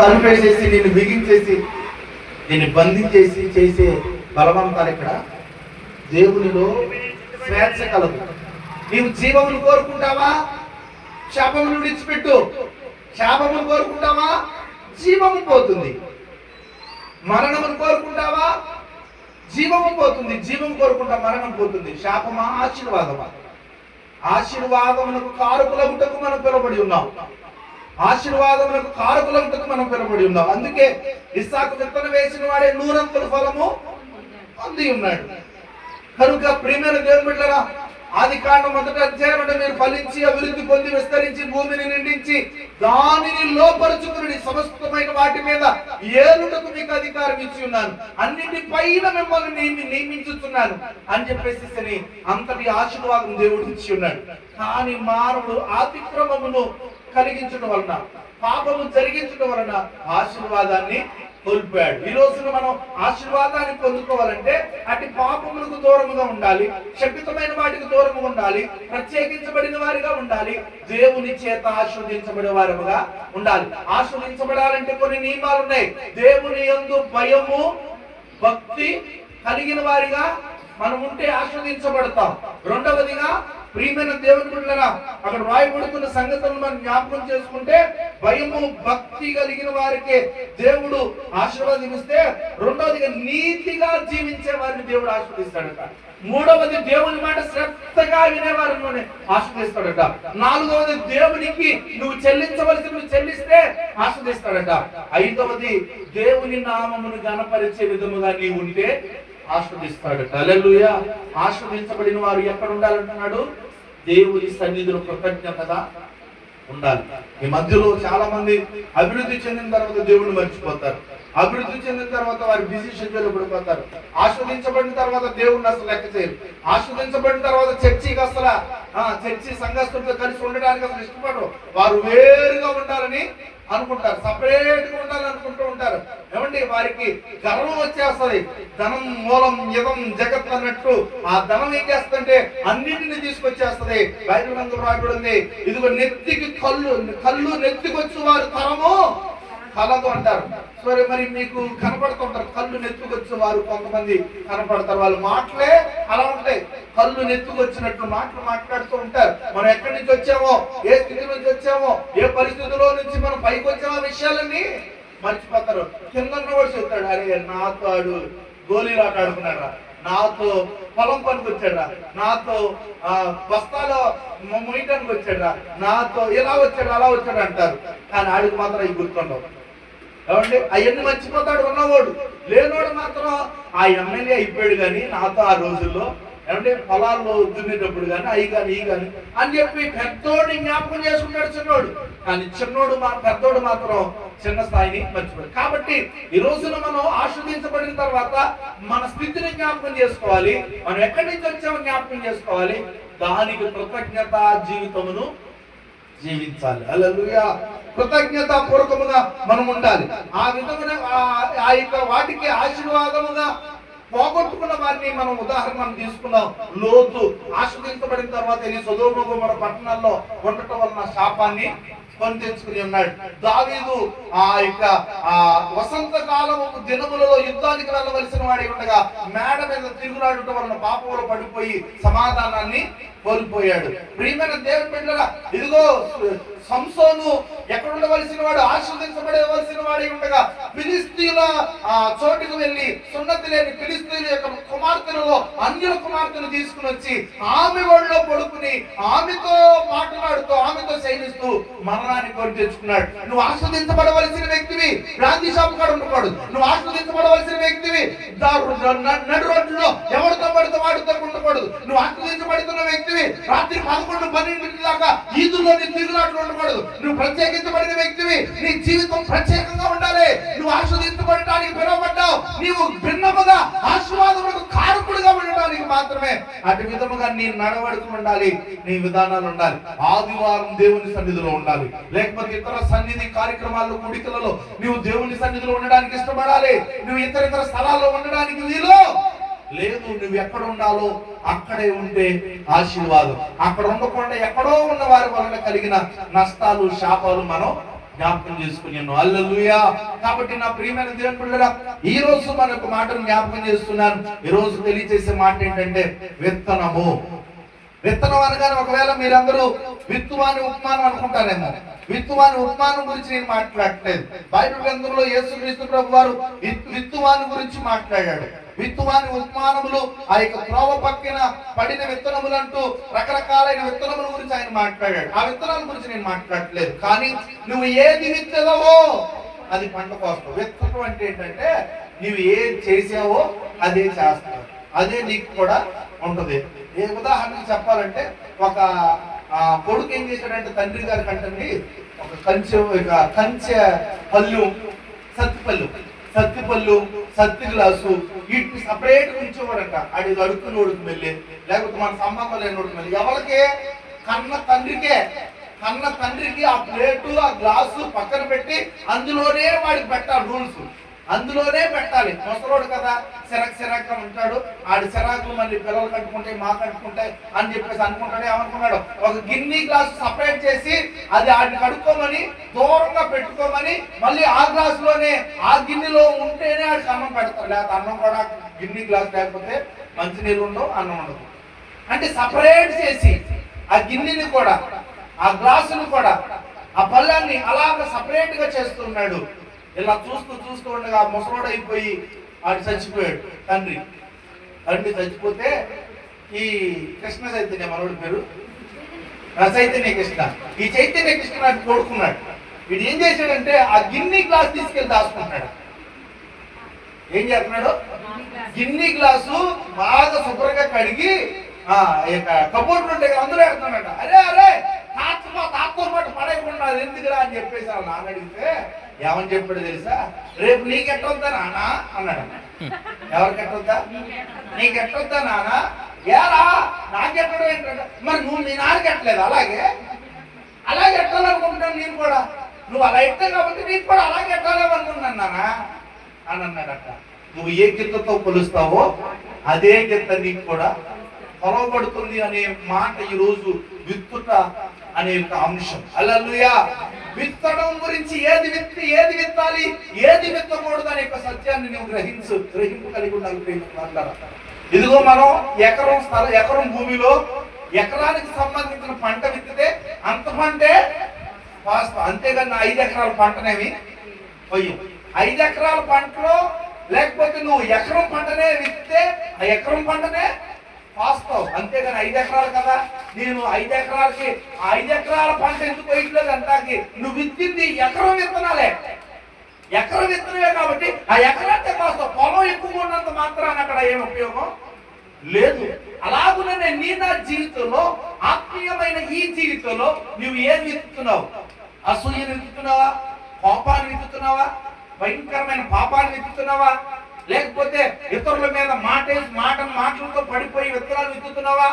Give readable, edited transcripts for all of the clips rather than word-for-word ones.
తలుపేసేసి నిన్ను బిగించేసి నిన్ను బంధించేసి చేసే బలవంతాలు ఇక్కడ దేవునిలో స్వేచ్ఛ కలదు. నీవు జీవమును కోరుకుంటావా? శాపమును విడిచిపెట్టు. శాపమును కోరుకుంటావా? జీవము పోతుంది. మరణమును కోరుకుంటావా? జీవము పోతుంది. జీవం కోరుకుంటా మరణం పోతుంది. శాపమా ఆశీర్వాదమా? ఆశీర్వాదములకు కారకులగుటకు మనం పిలువబడి ఉన్నాం. ఆశీర్వాదములకు కారకులగుటకు మనం పిలువబడి ఉన్నాం. అందుకే ఇస్సాకు విత్తనం వేసిన వాడే నూరంతల ఫలము పొంది ఉన్నాడు. కనుక ప్రియమైన దేవుని బిడ్డలారా, ఆదికాండం 1వ అధ్యాయం మీరు ఫలించి అభివృద్ధి పొంది విస్తరించి భూమిని నిండించి దానిని లోపరుచుకుని సమస్తమైన వాటి మీద ఏలుటకు మీకు అధికారం ఇచ్చి ఉన్నాను, అన్నిటి పైన మిమ్మల్ని నియమించుతున్నాను అని చెప్పేసి అంతటి ఆశీర్వాదం దేవుడు ఇచ్చి ఉన్నాడు. కానీ మానవుడు అతిక్రమమును కలిగించడం వలన, పాపము జరిగించడం వలన ఆశీర్వాదాన్ని కోల్పోయాడు. ఈ రోజున మనం ఆశీర్వాదాన్ని పొందుకోవాలంటే అటు పాపములకు దూరముగా ఉండాలి, శపితమైన వాటికి దూరముగా ఉండాలి, ప్రత్యేకించబడిన వారిగా ఉండాలి, దేవుని చేత ఆశీర్వదించబడే వారముగా ఉండాలి. ఆశీర్వదించబడాలంటే కొన్ని నియమాలు ఉన్నాయి. దేవుని యందు భయము భక్తి కలిగిన వారిగా మనం ఉంటే ఆశీర్వదించబడతాం. రెండవదిగా ప్రియమైన దేవుని బిడ్డలారా, అక్కడ రాయబడుతున్న సంగతులను మనం జ్ఞాపకం చేసుకుంటే భయము భక్తి కలిగిన వారికి దేవుడు ఆశీర్వాదిస్తే, రెండవదిగా నీతిగా జీవించే వారిని దేవుడు ఆశీర్వదిస్తాడట. మూడవది దేవుని మాట శ్రద్ధగా వినేవారిని ఆశీర్వదిస్తాడట. నాలుగవది దేవునికి నువ్వు చెల్లిస్తే ఆశీర్వదిస్తాడట. ఐదవది దేవుని నామమును గణపరిచే విధముగా నీవు ఉంటే ఆశీర్వదిస్తాడట. హల్లెలూయా. ఆశీర్వదించబడిన వారు ఎక్కడ ఉండాలంటున్నాడు? దేవుని సన్నిధిలో కృతజ్ఞతగా ఉండాలి. ఈ మధ్యలో చాలా మంది అభివృద్ధి చెందిన తర్వాత దేవుని మర్చిపోతారు. అభివృద్ధి చెందిన తర్వాత వారి బిజీ షెడ్యూల్ పడిపోతారు. ఆస్వాదించబడిన తర్వాత దేవుడిని అసలు లెక్క చేయరు. ఆస్వాదించబడిన తర్వాత చర్చికి అసలు చర్చి సంఘస్థులతో కలిసి ఉండడానికి అసలు ఇష్టపడరు. వారు వేరుగా ఉండాలని అనుకుంటారు, సపరేట్ గా ఉండాలనుకుంటూ ఉంటారు. ఏమండి, వారికి గర్వం వచ్చేస్తుంది. ధనం మూలం ఇదం జగత్ అన్నట్టు ఆ ధనం ఏం చేస్తుంటే అన్నింటినీ తీసుకొచ్చేస్తుంది. బైబిల్ గ్రంథంలో రాయబడింది, ఇదిగో నెత్తికి కళ్ళు నెత్తికొచ్చు వారు తరము కలదు అంటారు. సరే, మరి మీకు కనపడుతుంటారు కళ్ళు నెత్తుకొచ్చి వారు కొంతమంది కనపడతారు. వాళ్ళ మాటలే అలా ఉంటాయి, కళ్ళు నెత్తుకొచ్చినట్టు మాటలు మాట్లాడుతూ ఉంటారు. మనం ఎక్కడి నుంచి వచ్చామో, ఏ స్థితి నుంచి వచ్చామో, ఏ పరిస్థితిలో నుంచి మనం పైకి వచ్చామో విషయాలన్నీ మర్చిపోతారు. కింద కూడా చెప్తాడు, అరే నాతో ఆడు గోళీలాట ఆడుకున్నాడు, నాతో పొలం పనికి వచ్చాడా, నాతో బస్తాలో మొయ్యడానికి వచ్చాడా, నాతో ఇలా వచ్చాడు అలా వచ్చాడు అంటారు. కానీ ఆడికి మాత్రం అవి గుర్తుండవు. ఏమంటే అవన్నీ మర్చిపోతాడు ఉన్నవాడు. లేనోడు మాత్రం ఆ ఎమ్మెల్యే అయిపోయాడు కానీ నాతో ఆ రోజుల్లో ఏమంటే పొలాల్లో దున్నేటప్పుడు కానీ అవి కానీ ఈ కానీ అని చెప్పి పెద్దోడిని జ్ఞాపకం చేసుకుంటాడు చిన్నోడు. కానీ పెద్దోడు మాత్రం చిన్న స్థాయిని మర్చిపోయాడు. కాబట్టి ఈ రోజున మనం ఆస్వాదించబడిన తర్వాత మన స్థితిని జ్ఞాపకం చేసుకోవాలి. మనం ఎక్కడి నుంచి వచ్చామో జ్ఞాపకం చేసుకోవాలి. దానికి కృతజ్ఞత జీవితమును జీవించాలి. హల్లెలూయా. కృతజ్ఞత పూర్వకముగా మనం ఉండాలి. ఆ విధమైన ఆ యొక్క వాటికి ఆశీర్వాదముగా పోగొట్టుకున్న వారిని మనం ఉదాహరణ తీసుకున్నాం. లోతు ఆస్వాదించబడిన తర్వాత సొదొమ గొమొర్రా పట్టణాల్లో ఉండటం వలన శాపాన్ని కొని తెచ్చుకుని ఉన్నాడు. దావీదు ఆ యొక్క వసంత కాలము దినములలో యుద్ధానికి వెళ్ళవలసిన వాడి ఉండగా మేడ మీద తిరుగులాడటం వలన పాపంలో పడిపోయి సమాధానాన్ని కోల్పోయాడు. ప్రియమైన దేవుని బిడ్డలారా, ఇదిగో సంసోను ఎక్కడ ఉండవలసిన వాడు, ఆశీర్వదించబడవలసిన వాడి ఉండగా ఫిలిస్తీయుల చోటుకు వెళ్ళి సున్నతి లేని ఫిలిస్తీయుల యొక్క కుమార్తెలలో అన్యుల కుమార్తెను తీసుకుని వచ్చి ఆమె ఒళ్ళో పడుకుని ఆమెతో మాట్లాడుతూ ఆమెతో శైలిస్తూ మరణాన్ని కొని తెచ్చుకున్నాడు. నువ్వు ఆస్వాదించబడవలసిన వ్యక్తివి గాంధీ షాప్ కాడ ఉండకూడదు. నువ్వు ఆస్వాదించబడవలసిన వ్యక్తివి నడు రోడ్లలో ఎవరితో పడితే వాడితో ఉండకూడదు. నువ్వు ఆస్వాదించబడుతున్న వ్యక్తివి రాత్రి 11, 12 దాకా ఈదుల్లో నీ తిరుగులాట్లు ఉండకూడదు. నువ్వు ప్రత్యేకించబడిన వ్యక్తివి. నీ జీవితం ప్రత్యేకంగా ఉండాలి. నువ్వు ఆస్వాదించబడటానికి పిలువబడ్డావు. నీవు భిన్నముగా ఆశీర్వాదములకు కారకుడిగా ఉండడానికి మాత్రమే అటు విధముగా నీ నడవడిక ఉండాలి, నీ విధానాలు ఉండాలి. ఆదివారం దేవుని సన్నిధిలో ఉండాలి, లేకపోతే ఇతర సన్నిధి కార్యక్రమాల్లో కూడికలలో నువ్వు దేవుని సన్నిధిలో ఉండడానికి ఇష్టపడాలి. నువ్వు ఇతర స్థలాల్లో ఉండడానికి వీలు లేదు. నువ్వు ఎక్కడ ఉండాలో అక్కడే ఉంటే ఆశీర్వాదం. అక్కడ ఉండకుండా ఎక్కడో ఉన్న వారి వలన కలిగిన నష్టాలు శాపాలు మనం జ్ఞాపకం చేసుకున్నాను. హల్లెలూయా. కాబట్టి నా ప్రియమైన దేవుని బిడ్డలారా, ఈ రోజు మన ఒక మాటను జ్ఞాపకం చేస్తున్నాను. ఈ రోజు తెలియజేసే మాట ఏంటంటే విత్తనము. విత్తనం అనగానే ఒకవేళ మీరందరూ విత్తువాని ఉపమానం అనుకుంటారేమో. విత్తువాని ఉపమానం గురించి నేను మాట్లాడలేదు. బైబిల్ గ్రంథంలో యేసుక్రీస్తు ప్రభు వారు విత్తువాని గురించి మాట్లాడాడు. విత్తువాని ఉపమానములు, ఆ యొక్క త్రోవ పక్కన పడిన విత్తనములు అంటూ రకరకాలైన విత్తనముల గురించి ఆయన మాట్లాడాడు. ఆ విత్తనాల గురించి నేను మాట్లాడలేదు. కానీ నువ్వు ఏది విత్తదవో అది పంట కోస్తావు. విత్తనం అంటే ఏంటంటే నువ్వు ఏది చేసావో అదే చేస్తావు, అదే నీకు కూడా ఉంటది. ఏ ఉదాహరణకు చెప్పాలంటే, ఒక కొడుకు ఏం చేశాడంటే తండ్రి గారి కంటండి ఒక కంచె పళ్ళు, సత్తి పళ్ళు, సత్తి గ్లాసు వీటిని సపరేట్ ఉంచేవాడంట. అది అడుక్కునోడుకు వెళ్ళి, లేకపోతే మన సంబంధం లేనోడుకు వెళ్ళి, ఎవరికే కన్న తండ్రికి ఆ ప్లేటు ఆ గ్లాసు పక్కన పెట్టి అందులోనే వాడికి పెట్టాలి రూల్స్, అందులోనే పెట్టాలి. ముసలోడు కదా, సిరక్గా ఉంటాడు. ఆడి సిరాకులు మళ్ళీ పిల్లలు కట్టుకుంటాయి, మా కట్టుకుంటాయి అని చెప్పేసి అనుకుంటాడు. ఏమనుకున్నాడు, ఒక గిన్నె గ్లాసు సపరేట్ చేసి అది ఆడిని కడుక్కోమని దూరంగా పెట్టుకోమని, మళ్ళీ ఆ గ్లాసులోనే ఆ గిన్నెలో ఉంటేనే ఆడికి అన్నం పెడతాడు. లేకపోతే అన్నం కూడా గిన్నె గ్లాస్ లేకపోతే మంచినీళ్ళు ఉండవు, అన్నం ఉండదు. అంటే సపరేట్ చేసి ఆ గిన్నెని కూడా ఆ గ్లాసును కూడా ఆ పళ్ళాన్ని అలాగ సపరేట్ గా చేస్తున్నాడు. ఇలా చూస్తూ ఉండగా ముసలోడు అయిపోయి ఆడు చచ్చిపోయాడు. తండ్రి చచ్చిపోతే ఈ కృష్ణ చైతన్య, మనోడి పేరు చైతన్య కృష్ణ, ఈ చైతన్య కృష్ణ నాకు కొడుకున్నాడు. వీడు ఏం చేశాడంటే ఆ గిన్నె గ్లాస్ తీసుకెళ్లి దాచుకుంటున్నాడు. ఏం చేస్తున్నాడు, గిన్నె గ్లాసు బాగా శుభ్రంగా కడిగి కబోర్డు ఉంటే అందులో వేస్తున్నాడు. అరే తాతతో పాటు పడేయకుండా ఎందుకురా అని చెప్పేసి వాళ్ళ నాన్న అడిగితే ఏమని చెప్పాడు తెలుసా, రేపు నీకెట్టొద్దా నాన్న అన్నాడు. ఎవరికెట్టొద్దా, నీకెట్టొద్దా నాన్న? ఏరా నాకెట్టడం ఏంటంటే, మరి నువ్వు మీ నాన్నకి ఎట్టలేదు, అలాగే ఎట్టాలనుకుంటున్నాను నేను కూడా. నువ్వు అలా ఎట్టావు కాబట్టి నీకు కూడా అలాగే ఎట్టాలేమనుకుంటున్నాను నాన్న అని అన్నాడట. నువ్వు ఏ గిత్తతో కొలుస్తావో అదే గిత్త నీకు కూడా కొలవబడుతుంది అనే మాట ఈ రోజు విత్తుట అనే ఒక అంశం. హల్లెలూయా. విత్తడం గురించి ఏది విత్తాలి, ఏది విత్తకూడదు అనే సత్యాన్ని నువ్వు గ్రహింపు కలిగి ఉండాలి. ఇదిగో మనం ఎకరం భూమిలో ఎకరానికి సంబంధించిన పంట విత్తితే అంత పంటే వాస్తవం. అంతేగాని 5 ఎకరాల పంటనేమి పోయి 5 ఎకరాల పంటలో లేకపోతే నువ్వు ఎకరం పంటనే విత్తితే ఆ ఎకరం పంటనే వాస్తవం. అంతేగాని 5 ఎకరాలు కదా, నేను 5 ఎకరాలకి 5 ఎకరాల పంట ఎందుకు వేయట్లేదు అంటాకి, నువ్వు విత్తింది ఎకరం విత్తనాలే, ఎకరం విత్తనమే కాబట్టి ఆ ఎకరాంటే వాస్తవం. పొలం ఎక్కువ ఉన్నంత మాత్రాన అక్కడ ఏం ఉపయోగం లేదు. అలాగునే నీ నా జీవితంలో, ఆత్మీయమైన ఈ జీవితంలో నువ్వు ఏం విత్తుతున్నావు? అసూయను విత్తుతున్నావా? కోపాన్ని విత్తుతున్నావా? భయంకరమైన పాపాన్ని విత్తుతున్నావా? లేకపోతే ఇతరుల మీద మాటలతో పడిపోయి విత్తనాలు విత్తుతున్నావా?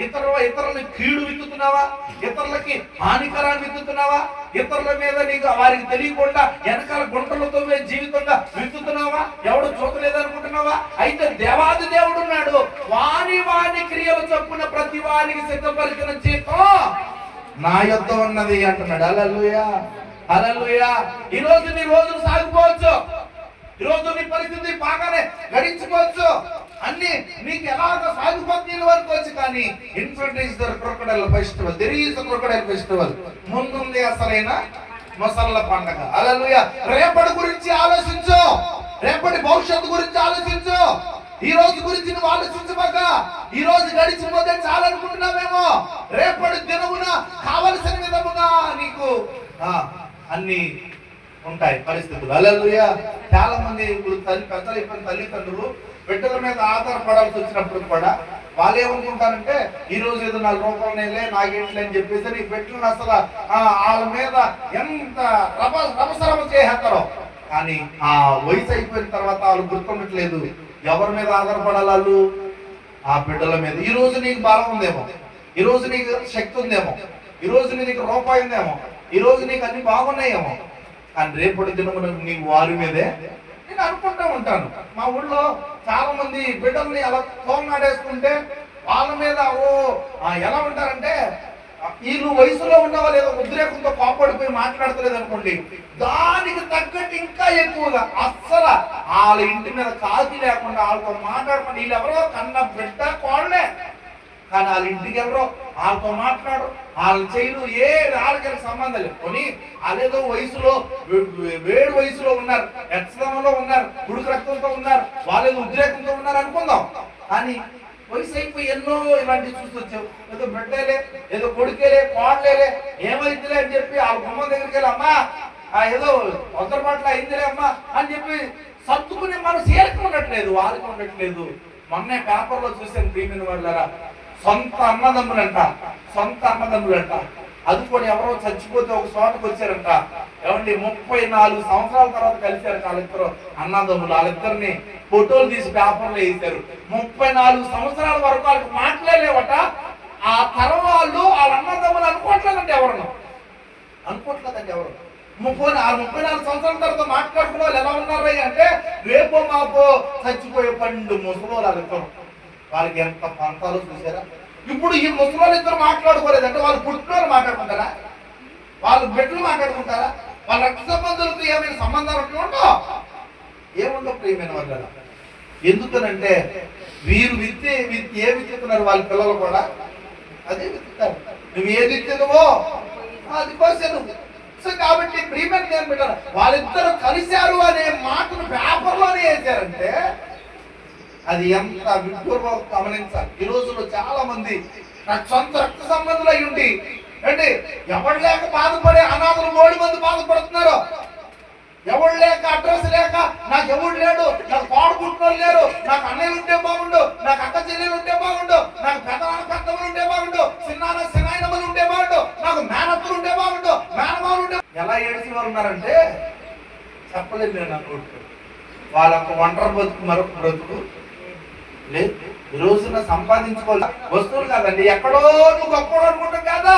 ఇతరులని కీడు విత్తుతున్నావా? ఇతరులకి హానికరాన్ని విత్తుతున్నావా? ఇతరుల మీద నీకు వారికి తెలియకుండా వెనకాల గుంటలతో జీవితంగా విత్తుతున్నావా? ఎవడు చూడలేదనుకుంటున్నావా? అయితే దేవాది దేవుడు ఉన్నాడు, వాని క్రియలు చొప్పున ప్రతి వారికి సిద్ధపరిచిన జీతం నా యొద్ద ఉన్నది అంటున్నాడు. హల్లెలూయా, హల్లెలూయా. ఈ రోజు నీ రోజులు సాగిపోవచ్చు, ఈ రోజు నీ పరిస్థితి బాగానే గడించుకోవచ్చు, అన్ని నీకు ఎలాగో సాగుపత్తులు వరకోవచ్చు. కానీ introduce the crocodile festival, there is the crocodile festival, ముందుంది అసలైన మొసళ్ళ పండగ. హల్లెలూయా. రేపటి గురించి ఆలోచించు, రేపటి భవిష్యత్తు గురించి ఆలోచించు. ఈ రోజు గురించి నువ్వు ఆలోచించబాక. ఈ రోజు గడిచిపోతే చాలనుకుంటున్నావేమో, రేపటి దినమున కావలసిన విధముగా నీకు అన్ని ఉంటాయి పరిస్థితులు. హల్లెలూయా. చాలా మంది ఇప్పుడు తల్లిదండ్రులు బిడ్డల మీద ఆధారపడాల్సి వచ్చినప్పుడు కూడా వాళ్ళు ఏమనుకుంటారంటే, ఈ రోజు ఏదో 4 రూపాయలు నేలే నాగేంట్లే అని చెప్పేసి నీ బిడ్డలను అసలు వాళ్ళ మీద ఎంత రభసరభ చేసేస్తారో. కానీ ఆ వయసు అయిపోయిన తర్వాత వాళ్ళు గుర్తుండట్లేదు ఎవరి మీద ఆధారపడాలి వాళ్ళు, ఆ బిడ్డల మీద. ఈ రోజు నీకు బలం ఉందేమో, ఈ రోజు నీకు శక్తి ఉందేమో, ఈ రోజు నీకు రూపాయి ఉందేమో, ఈ రోజు నీకు అన్ని బాగున్నాయేమో, కానీ రేపటి దినమున నీకు వారి మీదే నేను అనుకుంటూ ఉంటాను. మా ఊళ్ళో చాలా మంది బిడ్డల్ని అలా తోలనాడేసుకుంటే వాళ్ళ మీద ఎలా ఉంటారంటే వీళ్ళు వయసులో ఉన్న వాళ్ళు ఏదో ఉద్రేకంతో కోపడిపోయి మాట్లాడతలేదు అనుకోండి, దానికి తగ్గట్టు ఇంకా ఎక్కువగా అస్సలు వాళ్ళ ఇంటి మీద కాకి లేకుండా వాళ్ళతో మాట్లాడకుండా, వీళ్ళు ఎవరో కన్న బిడ్డ కోళ్ళే కానీ వాళ్ళ ఇంటికి ఎవరో వాళ్ళతో మాట్లాడు, వాళ్ళు చేయరు, ఏ వాళ్ళకి సంబంధం లేదు. కొని వాళ్ళేదో వయసులో వేడు వయసులో ఉన్నారు, ఎచ్చదనంలో ఉన్నారు, ఉడుకు రక్తంతో ఉన్నారు, వాళ్ళేదో ఉద్రేకంతో ఉన్నారు అనుకుందాం. కానీ వయసు అయిపోయి ఎన్నో ఇలాంటివి చూసి వచ్చావు, ఏదో బిడ్డలే, ఏదో కొడుకేలే, కోడలేలే, ఏమైందిలే అని చెప్పి వాళ్ళ గుమ్మం దగ్గరికి వెళ్ళి అమ్మా ఏదో తొందరపాట్లు అయిందిలే అమ్మా అని చెప్పి సర్దుకుని మనం సేరకు ఉండట్లేదు, వాళ్ళకి ఉండట్లేదు. మొన్నే పేపర్లో చూసాను ప్రియమైన వాళ్ళరా, సొంత అన్నదమ్ములంట, సొంత అన్నదమ్ములంట, అది కూడా ఎవరో చచ్చిపోతే ఒక చోటకు వచ్చారంట. ఏమండి 34 సంవత్సరాల తర్వాత కలిశారు వాళ్ళిద్దరు అన్నదమ్ములు. వాళ్ళిద్దరిని ఫోటోలు తీసి పేపర్లో వేసారు. 34 సంవత్సరాల వరకు వాళ్ళకి మాట్లాడలేవట. ఆ తరం వాళ్ళు వాళ్ళ అన్నదమ్ములు అనుకోవట్లేదంటే ఎవరు 34 సంవత్సరాల తర్వాత మాట్లాడుకున్న వాళ్ళు ఎలా ఉన్నారు అంటే రేపో మాపో చచ్చిపోయే పండు ముసలోళ్ళు వాళ్ళిద్దరు. వాళ్ళకి ఎంత పంతాలు చూసారా. ఇప్పుడు ఈ ముసలోళ్ళు ఇద్దరు మాట్లాడుకోలేదంటే వాళ్ళు పుట్టినోళ్ళు మాట్లాడుకుంటారా, వాళ్ళు బిడ్డలు మాట్లాడుకుంటారా, వాళ్ళ రక్త సంబంధులతో ఏమైనా సంబంధాలు ఉంటుందో ఏముండవు ప్రియమైన వాళ్ళ. ఎందుకనంటే వీరు ఏ విత్తుతున్నారు వాళ్ళ పిల్లలు కూడా అదే విత్తుతారు. నువ్వు ఏది విత్తుతావో అది కోసేను. సో కాబట్టి ప్రియమైన నేను పెట్టారు, వాళ్ళిద్దరు కలిశారు అనే మాటను పేపర్లోనే వేశారంటే అది ఎంత విడ్డూరమో గమనించాలి. ఈ రోజుల్లో చాలా మంది నాకు సొంత రక్త సంబంధులు అయి ఉండి అంటే ఎవరు లేక బాధపడే అనాథలు 3 మంది బాధపడుతున్నారు. ఎవరు లేక అడ్రస్ లేక నాకు ఎవరు లేడు, నాకు పాడుకుంటున్నారు లేరు, నాకు అన్నయ్యలు ఉంటే బాగుండు, నాకు అక్క చెల్లెలు ఉంటే బాగుండు, నాకు పెద్దమ్మలు ఉంటే బాగుండు, చిన్నాయనమ్మలు ఉంటే బాగుండు, నాకు మేనత్తలు ఉంటే బాగుండు, మేనమాలు ఉంటే. ఎలా ఏడిసి వాళ్ళు ఉన్నారంటే చెప్పలేదు నేను అనుకుంటు. వాళ్ళకు ఒంటరి బతుకు మరొక బ్రతుకు లేదు. ఈ రోజున సంపాదించుకోవాలి వస్తువులు కాదండి, ఎక్కడో నువ్వు గొప్పడు అనుకుంటావు కదా,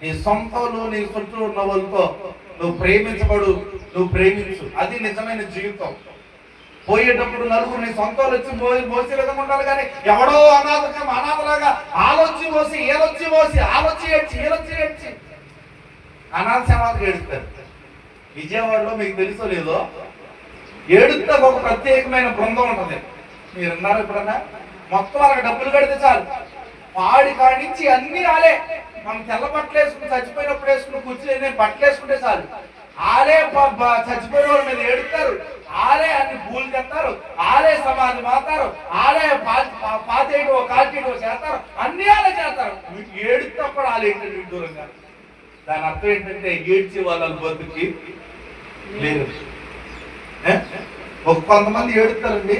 నీ సొంతలు నీ చుట్టూ ఉన్న వాళ్ళతో నువ్వు ప్రేమించబడు, నువ్వు ప్రేమించు, అది నిజమైన జీవితం. పోయేటప్పుడు నలుగురు నీ సొంతలు వచ్చి మోసే విధంగా ఉండాలి. కానీ ఎవడో అనాథలాగా ఆలొచ్చి మోసి ఏలొచ్చి మోసి ఆలొచ్చి ఏడ్చి అనాథ సేవలకు ఏడుస్తారు. విజయవాడలో మీకు తెలుసో లేదో ఏడుస్తా ఒక ప్రత్యేకమైన బృందం ఉంటుంది. మీరు ఉన్నారు ఎప్పుడన్నా? మొత్తం వాళ్ళకి డబ్బులు కడితే చాలు, పాడి కాడి నుంచి అన్ని ఆలే. మనం తెల్ల బట్టలు వేసుకుని చచ్చిపోయినప్పుడు వేసుకుని కూర్చుని బట్టలు వేసుకుంటే చాలు, ఆలే చచ్చిపోయిన వాళ్ళ మీద ఏడుస్తారు, ఆలే అన్ని పూలు తెస్తారు, ఆలే సమాధి మాతారు, ఆలే పాతేయటో కాల్చేయటో చేస్తారు, అన్ని ఆలే చేస్తారు. ఏడుతప్పుడు ఆలే ఏంటంటే విడ్డూరంగా. దాని అర్థం ఏంటంటే ఏడ్చే వాళ్ళ బతుకి లేదు. కొంతమంది ఏడుతారండి,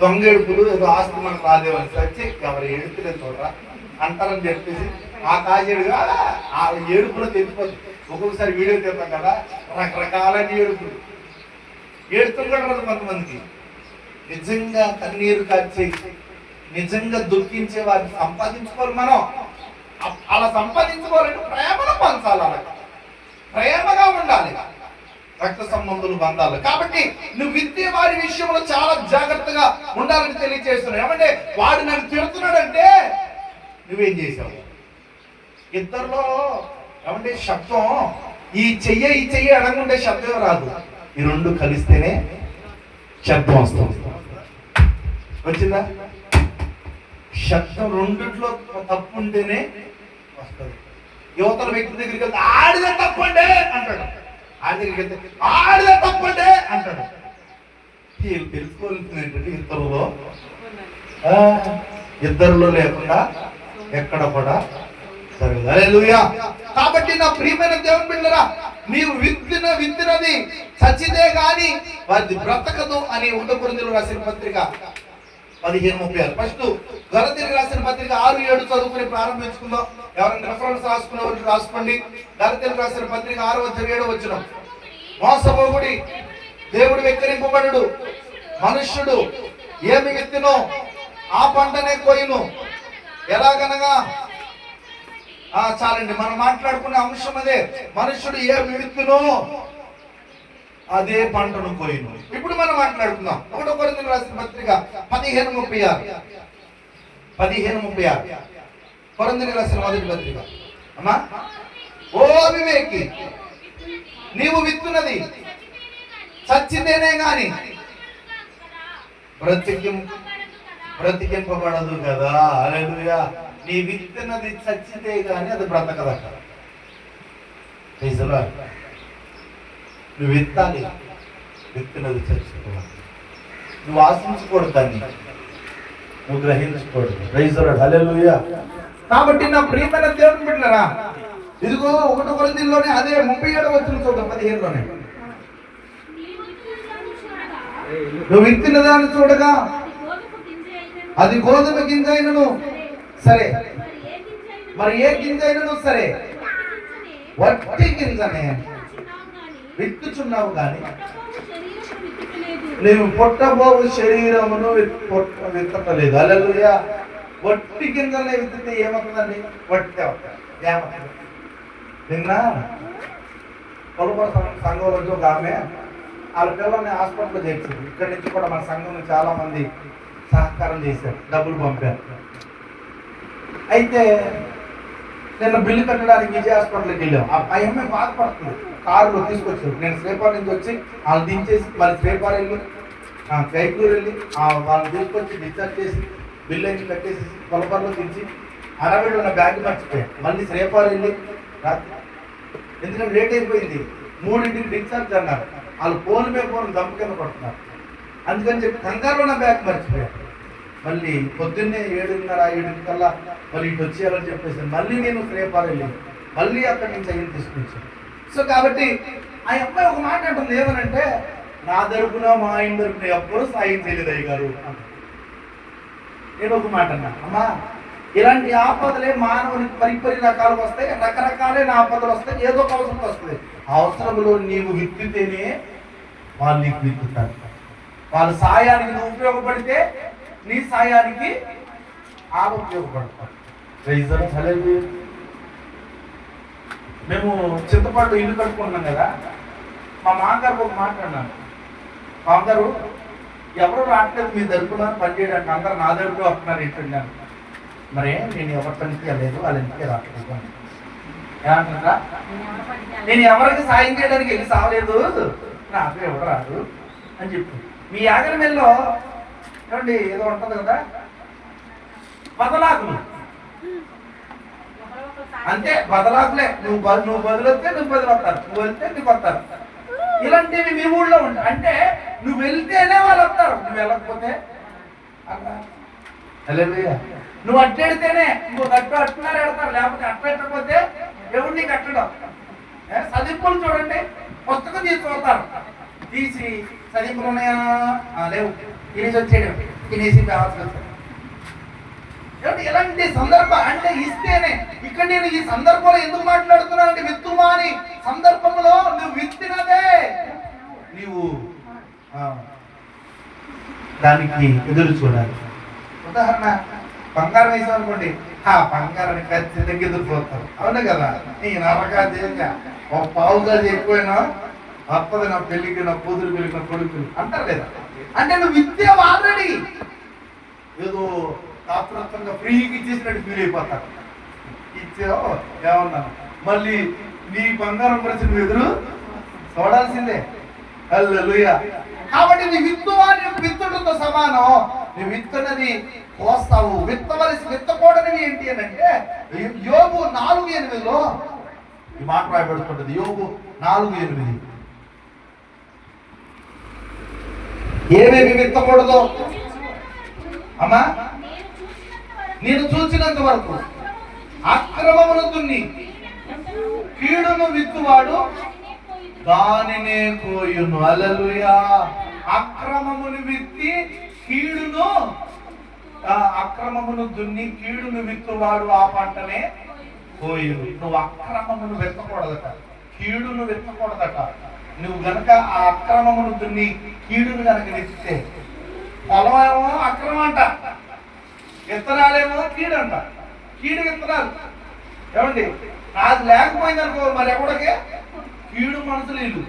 దొంగ ఏడుపులు, ఏదో ఆస్తి మనకు రాదేవని సచ్చి ఎవరు ఏడుతులేదు చూడరా అంటారని చెప్పేసి ఆ కాజేడుగా ఆ ఏడుపులో తెలిసిపోతుంది. ఒక్కొక్కసారి వీడియో తీస్తాం కదా, రకరకాలైన ఏడుపులు ఏడుతుంటారు కొంతమందికి. నిజంగా కన్నీరు కార్చి నిజంగా దుఃఖించే వారిని సంపాదించుకోవాలి. మనం అలా సంపాదించుకోవాలంటే ప్రేమను పంచాలి, అలా ప్రేమగా ఉండాలి రక్త సంబంధులు బంధాలు. కాబట్టి నువ్వు విత్తే వారి విషయంలో చాలా జాగ్రత్తగా ఉండాలని తెలియజేస్తున్నావు. ఏమంటే వాడు నన్ను తిడుతున్నాడంటే నువ్వేం చేసావు? ఇద్దరిలో ఏమంటే శబ్దం ఈ చెయ్యి అడగంటే శబ్దం రాదు, ఈ రెండు కలిస్తేనే శబ్దం వస్తుంది. వచ్చిందా? శబ్దం రెండిట్లో తప్పు ఉంటేనే వస్తుంది. యువతల వ్యక్తి దగ్గరికి వెళ్తే ఆడిదే తప్పండే అంటాడు, ఆడి దగ్గరికి వెళ్తే ఆడిదే తప్పండే అంటాడు. తెలుసుకోవాల్సింది ఏంటంటే ఇద్దరిలో లేకుండా ఎక్కడ కూడా జరగదు. హల్లెలూయా. కాబట్టి నా ప్రియమైన దేవుని బిడ్డలారా, నీవు విత్తినది చచ్చితే గాని వారిది బ్రతకదు అని 1 కొరింథీయులకు రాసిన పత్రిక 15:36. ఫస్ట్ గలతీయులకు రాసిన పత్రిక 6:7 చదువుకుని ప్రారంభించుకుందాం. ఎవరైనా రెఫరెన్స్ రాసుకునే వాళ్ళు రాసుకోండి. గలతీయులకు రాసిన పత్రిక 6:7 మోసపోగుడి, దేవుడు వెక్కిరింపబడుడు, మనుష్యుడు ఏమి విత్తినో ఆ పంటనే కోయును. ఎలాగనగా చాలండి, మనం మాట్లాడుకునే అంశం అదే. మనుష్యుడు ఏమి విత్తునో అదే పంటను కోయును. ఇప్పుడు మనం మాట్లాడుకుందాం 1 కొరింథీయులకు రాసిన పత్రిక 15:36. కొరింథీయులకు రాసిన మొదటి పత్రిక అమ్మా, ఓ అవివేకి, నీవు విత్తున్నది చచ్చితేనే గాని బ్రతికింపబడదు కదా. హల్లెలూయా. నీ విత్తున్నది చచ్చితే గాని అది బ్రతకదట. నువ్వు విత్తాలి, విత్తున్నది చచ్చిపోవాలి. నువ్వు ఆశించకూడదు, దాన్ని నువ్వు గ్రహించకూడదు. Praise the Lord. హల్లెలూయా. కాబట్టి నా ప్రియమైన దేవుని బిడ్డలారా, ఇదిగో 1 కొరింథీయులోనే అదే 37వ వచనం చూద్దాం, 15లోనే. నువ్వు విత్తిన దాన్ని చూడగా అది గోధుమ గింజ అయినను సరే, మరి ఏ గింజ అయినను సరే, వట్టి గింజనే విత్తుచున్నావు కానీ నీవు పొట్టబోవు శరీరమును విత్తలేదు. హల్లెలూయా. వట్టి గింజలే విత్తితే ఏమవుతుందండి? వట్టి అవుతుంది. నిన్న కొలపర సంఘంలో ఒక ఆమె వాళ్ళ పిల్లల్ని హాస్పిటల్లో చేర్చింది. ఇక్కడి నుంచి కూడా మన సంఘం చాలా మంది సహకారం చేశారు, డబ్బులు పంపారు. అయితే నిన్న బిల్లు కట్టడానికి విజయ హాస్పిటల్కి వెళ్ళాం. ఆ అమ్మాయి బాధపడుతుంది. కారులో తీసుకొచ్చారు. నేను శ్రీపారు నుంచి వచ్చి వాళ్ళు దించేసి మళ్ళీ శ్రీపారు వెళ్ళి కైకూరు వెళ్ళి వాళ్ళని తీసుకొచ్చి డిశ్చార్జ్ చేసి బిల్లు అయితే కట్టేసి కొలపరలో దించి అడవిలో ఉన్న బ్యాగ్ మర్చిపోయాను. మళ్ళీ శ్రీపారు వెళ్ళి రాత్రి, ఎందుకంటే లేట్ అయిపోయింది. 3ంటికి డిశ్చార్జ్ అన్నారు. వాళ్ళు ఫోన్ దమ్ము కింద పడుతున్నారు. అందుకని చెప్పి కంగారులో నా బ్యాగ్ మర్చిపోయాను. మళ్ళీ పొద్దున్నే 7:30 మళ్ళీ ఇటు వచ్చేయాలని చెప్పేసి మళ్ళీ నేను శ్రీపారు వెళ్ళి మళ్ళీ అక్కడి నుంచి అయ్యి తీసుకొచ్చాను. సో కాబట్టి ఆ అమ్మాయి ఒక మాట అంటుంది, ఏమనంటే, నా తరపున మా ఆయన తరపున ఎవ్వరూ సాయం చేయలేదు అయ్యగారు. నేను ఒక మాట అన్నా, అమ్మా, ఇలాంటి ఆపదలే మానవునికి పరిపరి రకాలు వస్తాయి, రకరకాలైన ఆపదలు వస్తాయి, ఏదో ఒక అవసరం వస్తుంది. అవసరంలో నీవు విత్తితేనే వాళ్ళు నీకు విత్తుతారు. వాళ్ళ సాయానికి నువ్వు ఉపయోగపడితే నీ సాయానికి వాళ్ళు ఉపయోగపడతారు. మేము చింతపండు ఇల్లు కట్టుకుంటున్నాం కదా, మా మామగారు ఒక మాట్లాడినాను. మామగారు, ఎవరు రావట్లేదు మీ తరపున పనిచేయడానికి, అందరూ నా తరపున వస్తున్నారు ఏంటన్నాను. మరే నేను ఎవరి పనికి వెళ్ళలేదు, వాళ్ళ ఇంటికి రావట్లేదు. ఏమంటారా, నేను ఎవరికి సాయం చేయడానికి వెళ్ళి సావలేదు, నాకు ఎవరు రాదు అని చెప్పి. మీ యాగరమెల్లో ఏమండి ఏదో ఉంటుంది కదా, బదలాకులు అంతే, బదలాకులే. నువ్వు బదులొస్తే నువ్వు బదులవుతారు, నువ్వు వెళ్తే నీకు వస్తారు. ఇలాంటివి మీ ఊళ్ళో ఉంటాయి. అంటే నువ్వు వెళ్తేనే వాళ్ళు వస్తారు, నువ్వు వెళ్ళకపోతే అలా. నువ్వు అట్టెడితేనే నువ్వు అట్టున్నారు వెళ్తారు, లేకపోతే అట్టకపోతే ఎవరు నీకు అట్టడం. చదింపులు చూడండి, పుస్తకం తీసుకుపోతారు, తీసి చదింపులు ఉన్నాయా, లేవు, తినేసి వచ్చేయడం, తినేసి కావాల్సి. ఎలాంటి సందర్భం అంటే ఇస్తేనే. ఇక్కడ నేను ఈ సందర్భంలో ఎందుకు మాట్లాడుతున్నాను అంటే, విత్తుమా అని సందర్భంలో నువ్వు విత్తినదే నీవు దానికి ఎదురు చూడాలి. ఉదాహరణ, బంగారం వేసాం అనుకోండి, ఆ బంగారాన్ని ఖచ్చితంగా ఎదురుపోతారు. అవును కదా, నీ నరకాదేగా ఒక పావుగాది ఎక్కువైనా వస్తుంది నా పెళ్లికి, నా కూతురు పెళ్లికి, నా కొడుకు అంటారు లేదా. అంటే నువ్వు విత్తావు ఆల్రెడీ, ఏదో కాపురత్వంగా ఫ్రీకి ఇచ్చేసినట్టు ఫీల్ అయిపోతారు. ఇచ్చావు ఏమన్నా, మళ్ళీ నీ బంగారం గురించి నువ్వు ఎదురు చూడాల్సిందే. హల్లెలూయా. కాబట్టి నీ విత్తుటతో సమానం. నీ విత్తున్నది కోస్తావు. విత్తకూడనివి ఏంటి అని అంటే, యోబు 4:8 ఈ మాట రాయబడుతుంటది. యోబు 4:8 ఏమేమి విత్తకూడదు అమ్మా? నేను చూసినంత వరకు అక్రమమును దున్ని కీడును విత్తువాడు దానినే కోయును. హల్లెలూయా. అక్రమమును విత్తి కీడును, అక్రమమును దున్ని కీడును విత్తువాడు ఆ పంటనే కోయును. నువ్వు అక్రమమును విత్తకూడదట, కీడును విత్తకూడదట. నువ్వు గనక ఆ అక్రమమును దున్ని కీడును గనక విత్తితే, పొలమేమో అక్రమం అంట, విత్తనాలేమో కీడంట. కీడు విత్తనాలు ఏమండి, అది లేకపోయింది అనుకో, మరి ఎక్కడికే కీడు మనసులు ఇల్లు.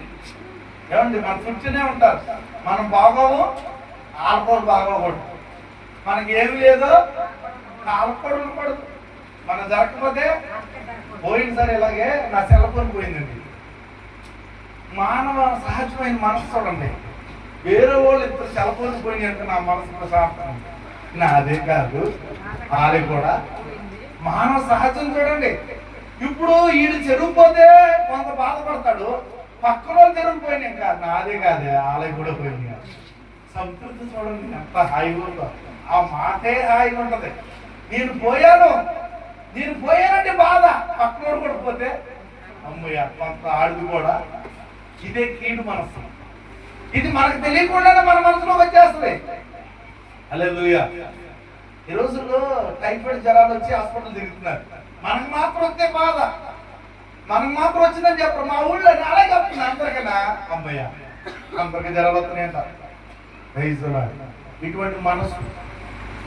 ఏమండి, మన చుట్టూనే ఉంటారు. మనం బాగోవు, ఆల్కోడు బాగోకూడదు. మనకి ఏమి లేదో ఆల్కోడు ఉండకూడదు. మనం జరగకపోతే పోయింది సార్ ఇలాగే నా సెల్ ఫోన్ పోయిందండి. మానవ సహజమైన మనసు చూడండి, వేరే వాళ్ళు ఇద్దరు సెల్ ఫోన్ పోయింది అంటే నా మనసు ప్రశాంతం. నాదే కాదు, వాళ్ళకి కూడా మానవ సహజం చూడండి. ఇప్పుడు వీడు చెరువుపోతే కొంత బాధపడతాడు, పక్కన వాళ్ళు చెరువుపోయినాయి కాదు, నాదే కాదు వాళ్ళకి కూడా పోయింది. సంతృప్తి చూడండి ఎంత హాయిగా ఉందో, ఆ మాటే హాయిగా ఉంటది. నేను పోయానంటే బాధ, పక్కన కూడా పోతే అమ్మయ్య కొంత ఆడిది కూడా. ఇదే కీడు మనసు, ఇది మనకు తెలియకుండానే మన మనసులోకి వచ్చేస్తుంది. హల్లెలూయా. ఈ రోజుల్లో టైఫాయిడ్ జ్వరాలు వచ్చి హాస్పిటల్ తిరుగుతున్నారు. మనకు మాత్రం వస్తే బాధ, మనకు మాత్రం వచ్చిందని చెప్పరు. మా ఊళ్ళో నాడే చెప్తున్నా అందరికన్నా, అమ్మయ్య అందరికి జ్వరాలు వస్తున్నాయంట. ఇటువంటి మనసు,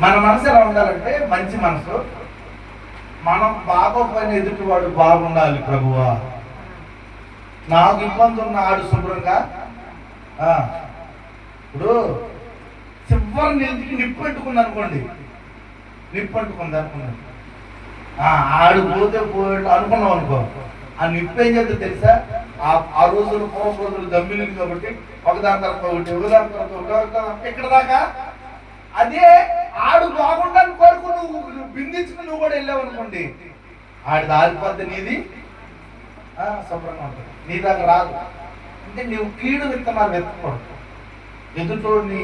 మన మనసు ఎలా ఉండాలంటే మంచి మనసు. మనం బాగోపోయిన ఎదుటివాడు బాగుండాలి. ప్రభువా నాకు ఇబ్బంది ఉన్న ఆడు శుభ్రంగా, ఇప్పుడు చివరి నిలికి నిప్పు పెట్టుకుంది అనుకోండి, నిప్పు అంటుకుంది అనుకున్నాను, ఆడు పోతే పోయాడు అనుకున్నాం అనుకో, ఆ నిప్పు ఏం చేద్దాం తెలుసా? ఆ రోజులు పూర్వ రోజులు దమ్మిలింది కాబట్టి ఒకదాని తర్వాత ఒకటి ఇక్కడ దాకా అదే ఆడు బాగుండాలని కొరకు నువ్వు బిందించుకుని నువ్వు కూడా వెళ్ళావు అనుకోండి, ఆడి దారిపోతే నీది శుభ్రంగా ఉంటుంది, నీ దాకా రాదు. అంటే నువ్వు కీడు విత్తనాలు వెతకూడదు, ఎదుటోడిని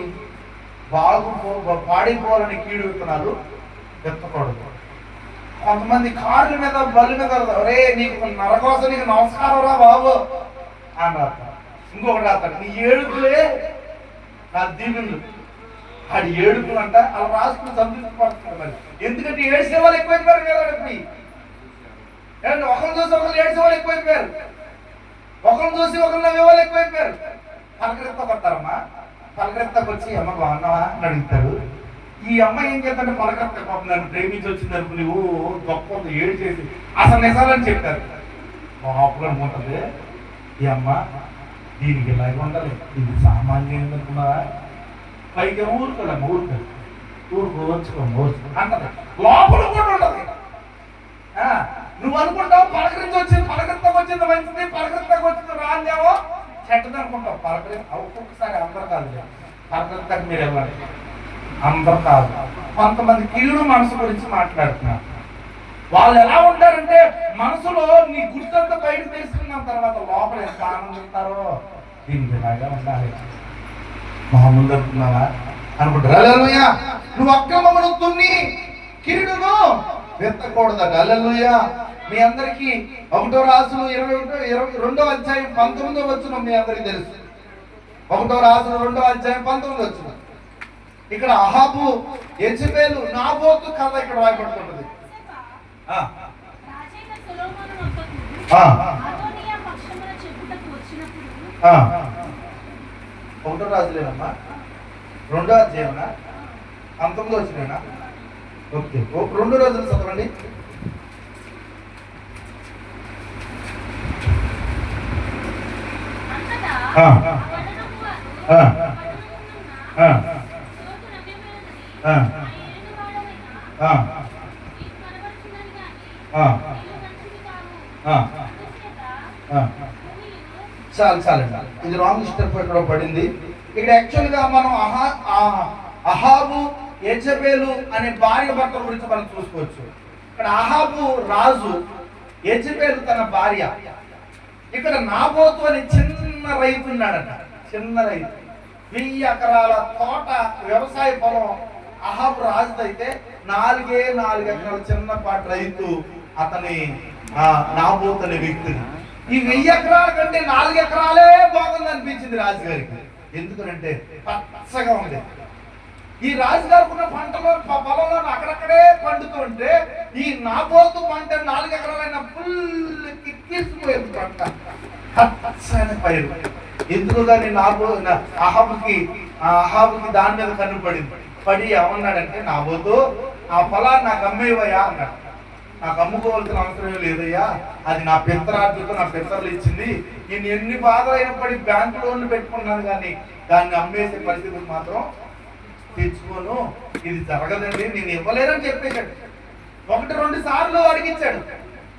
పాడిపోవాలని కీడు విత్తనాలు వెతకూడదు. కొంతమంది కార్ల మీద బల్లి మీద రే నీకు నరకోసం నీకు నమస్కారం రా బాబు అని రాస్తాడు. ఇంకొకటి రాస్తాడు నీ ఏడుపులే నా దీవులు, ఆడి ఏడుపులు అంట అలా రాసుకుని సంతృప్తిపడుతున్నాడు. మరి ఎందుకంటే ఏడ్చే వాళ్ళు ఎక్కువైపోయారు కదా, ఒకరిని చూసి ఒకరు ఏడ్చే వాళ్ళు ఎక్కువైపోయారు, ఒకరిని చూసి ఒకరు నవ్వే వాళ్ళు ఎక్కువైపోయారు. పలకరెత్త పడతారమ్మా, పలకరెత్తకు వచ్చి అమ్మ బాగున్నావా అని అడుగుతారు. ఈ అమ్మాయి ఏం చేద్దంటే పలకరెత్త పాపం నన్ను ప్రేమించి వచ్చింది అనుకు నువ్వు గొప్ప ఏడు చేసి అసలు నిజాలని చెప్తారు. మాపుగా ఉంటుంది ఈ అమ్మ, దీనికి ఇలాగ ఉండాలి, ఇది సామాన్యం అనుకున్నావా, పైకి ఊరుకోలేము ఊరుకోవచ్చుకో అంటది, లోపల కూడా ఉండదు. నువ్వు అనుకుంటావు పలకరించి వచ్చింది, పలకరితకు వచ్చింది మంచిది, పలకరితకు వచ్చింది రాందేమో చెట్టది అనుకుంటావు. ఒక్కొక్కసారి అందరు కాదు, పలకరితకు మీరు వెళ్ళాలి, అందరు కాదు. కొంతమంది కీడు మనసు గురించి మాట్లాడుతున్నారు. వాళ్ళు ఎలా ఉంటారంటే మనసులో నీ గుర్తంతా బయట తెలుసుకున్న తర్వాత లోపల ఎంత ఆనందిస్తారో, దీనికి ఇలాగా ఉండాలి. మామూలు అనుకున్నావా అనుకుంటారు. హల్లెలూయా. నువ్వు అక్రమమును తున్ని కీడును వెతకూడదట. హల్లెలూయా. మీ అందరికీ 1వ రాజులు 22వ అధ్యాయం 19వ వచనం మీ అందరికీ తెలుసు. 1వ రాజులు 2వ అధ్యాయం 19వ వచనం. ఇక్కడ అహాబు యెజెబెలు నాబోతు కథ ఇక్కడ రాయబడుతుంటది. 1వ రాజులేనమ్మా, 2వ అధ్యాయమా 19వ వచనమేనా? ఓకే, 2 రోజులు చదవండి. చాలండి, ఇది రాంగ్ స్టెప్ ఇక్కడ పడింది. ఇక్కడ యాక్చువల్ గా మనం అహాబు యెజెబెలు అనే భార్య భర్తల గురించి మనం చూసుకోవచ్చు. ఇక్కడ అహాబు రాజు, యెజెబెలు తన భార్య. ఇక్కడ నాబోతు అనే చిన్న రైతు ఉన్నాడట, చిన్న రైతు, 1000 ఎకరాల తోట వ్యవసాయ పొలం అహాబు రాజు అయితే 4 ఎకరాల చిన్నపాటి రైతు అతని నాబోతు అనే వ్యక్తిని. ఈ 1000 ఎకరాల కంటే 4 ఎకరాలే బాగుంది అనిపించింది రాజుగారికి. ఎందుకంటే పచ్చగా ఉంది. ఈ రాజుగారికి ఉన్న పంటలో పొలంలో అక్కడక్కడే పండుతుంటే ఈ నాబోతు పంట 4 ఎకరాలైన ఫుల్ తీసుకుపోయింది పంట, పచ్చని పైరు. ఎందుకు కానీ అహాబుకి దాని మీద కన్నుపడింది. పడి ఏమన్నాడంటే, నాబోతు ఆ పొలాన్ని నాకు అమ్మేవయ్యా అన్నాడు. నాకు అమ్ముకోవాల్సిన అవసరం లేదయ్యా, అది నా పిత్రార్జితం, నా పితరులు ఇచ్చింది. నేను ఎన్ని బాధలు అయినప్పటి బ్యాంకు లోన్లు పెట్టుకున్నాను కానీ దాన్ని అమ్మేసే పరిస్థితులు మాత్రం తెచ్చుకోను, ఇది జరగదండి, నేను ఇవ్వలేనని చెప్పేశాడు. 1-2 సార్లు అడిగించాడు.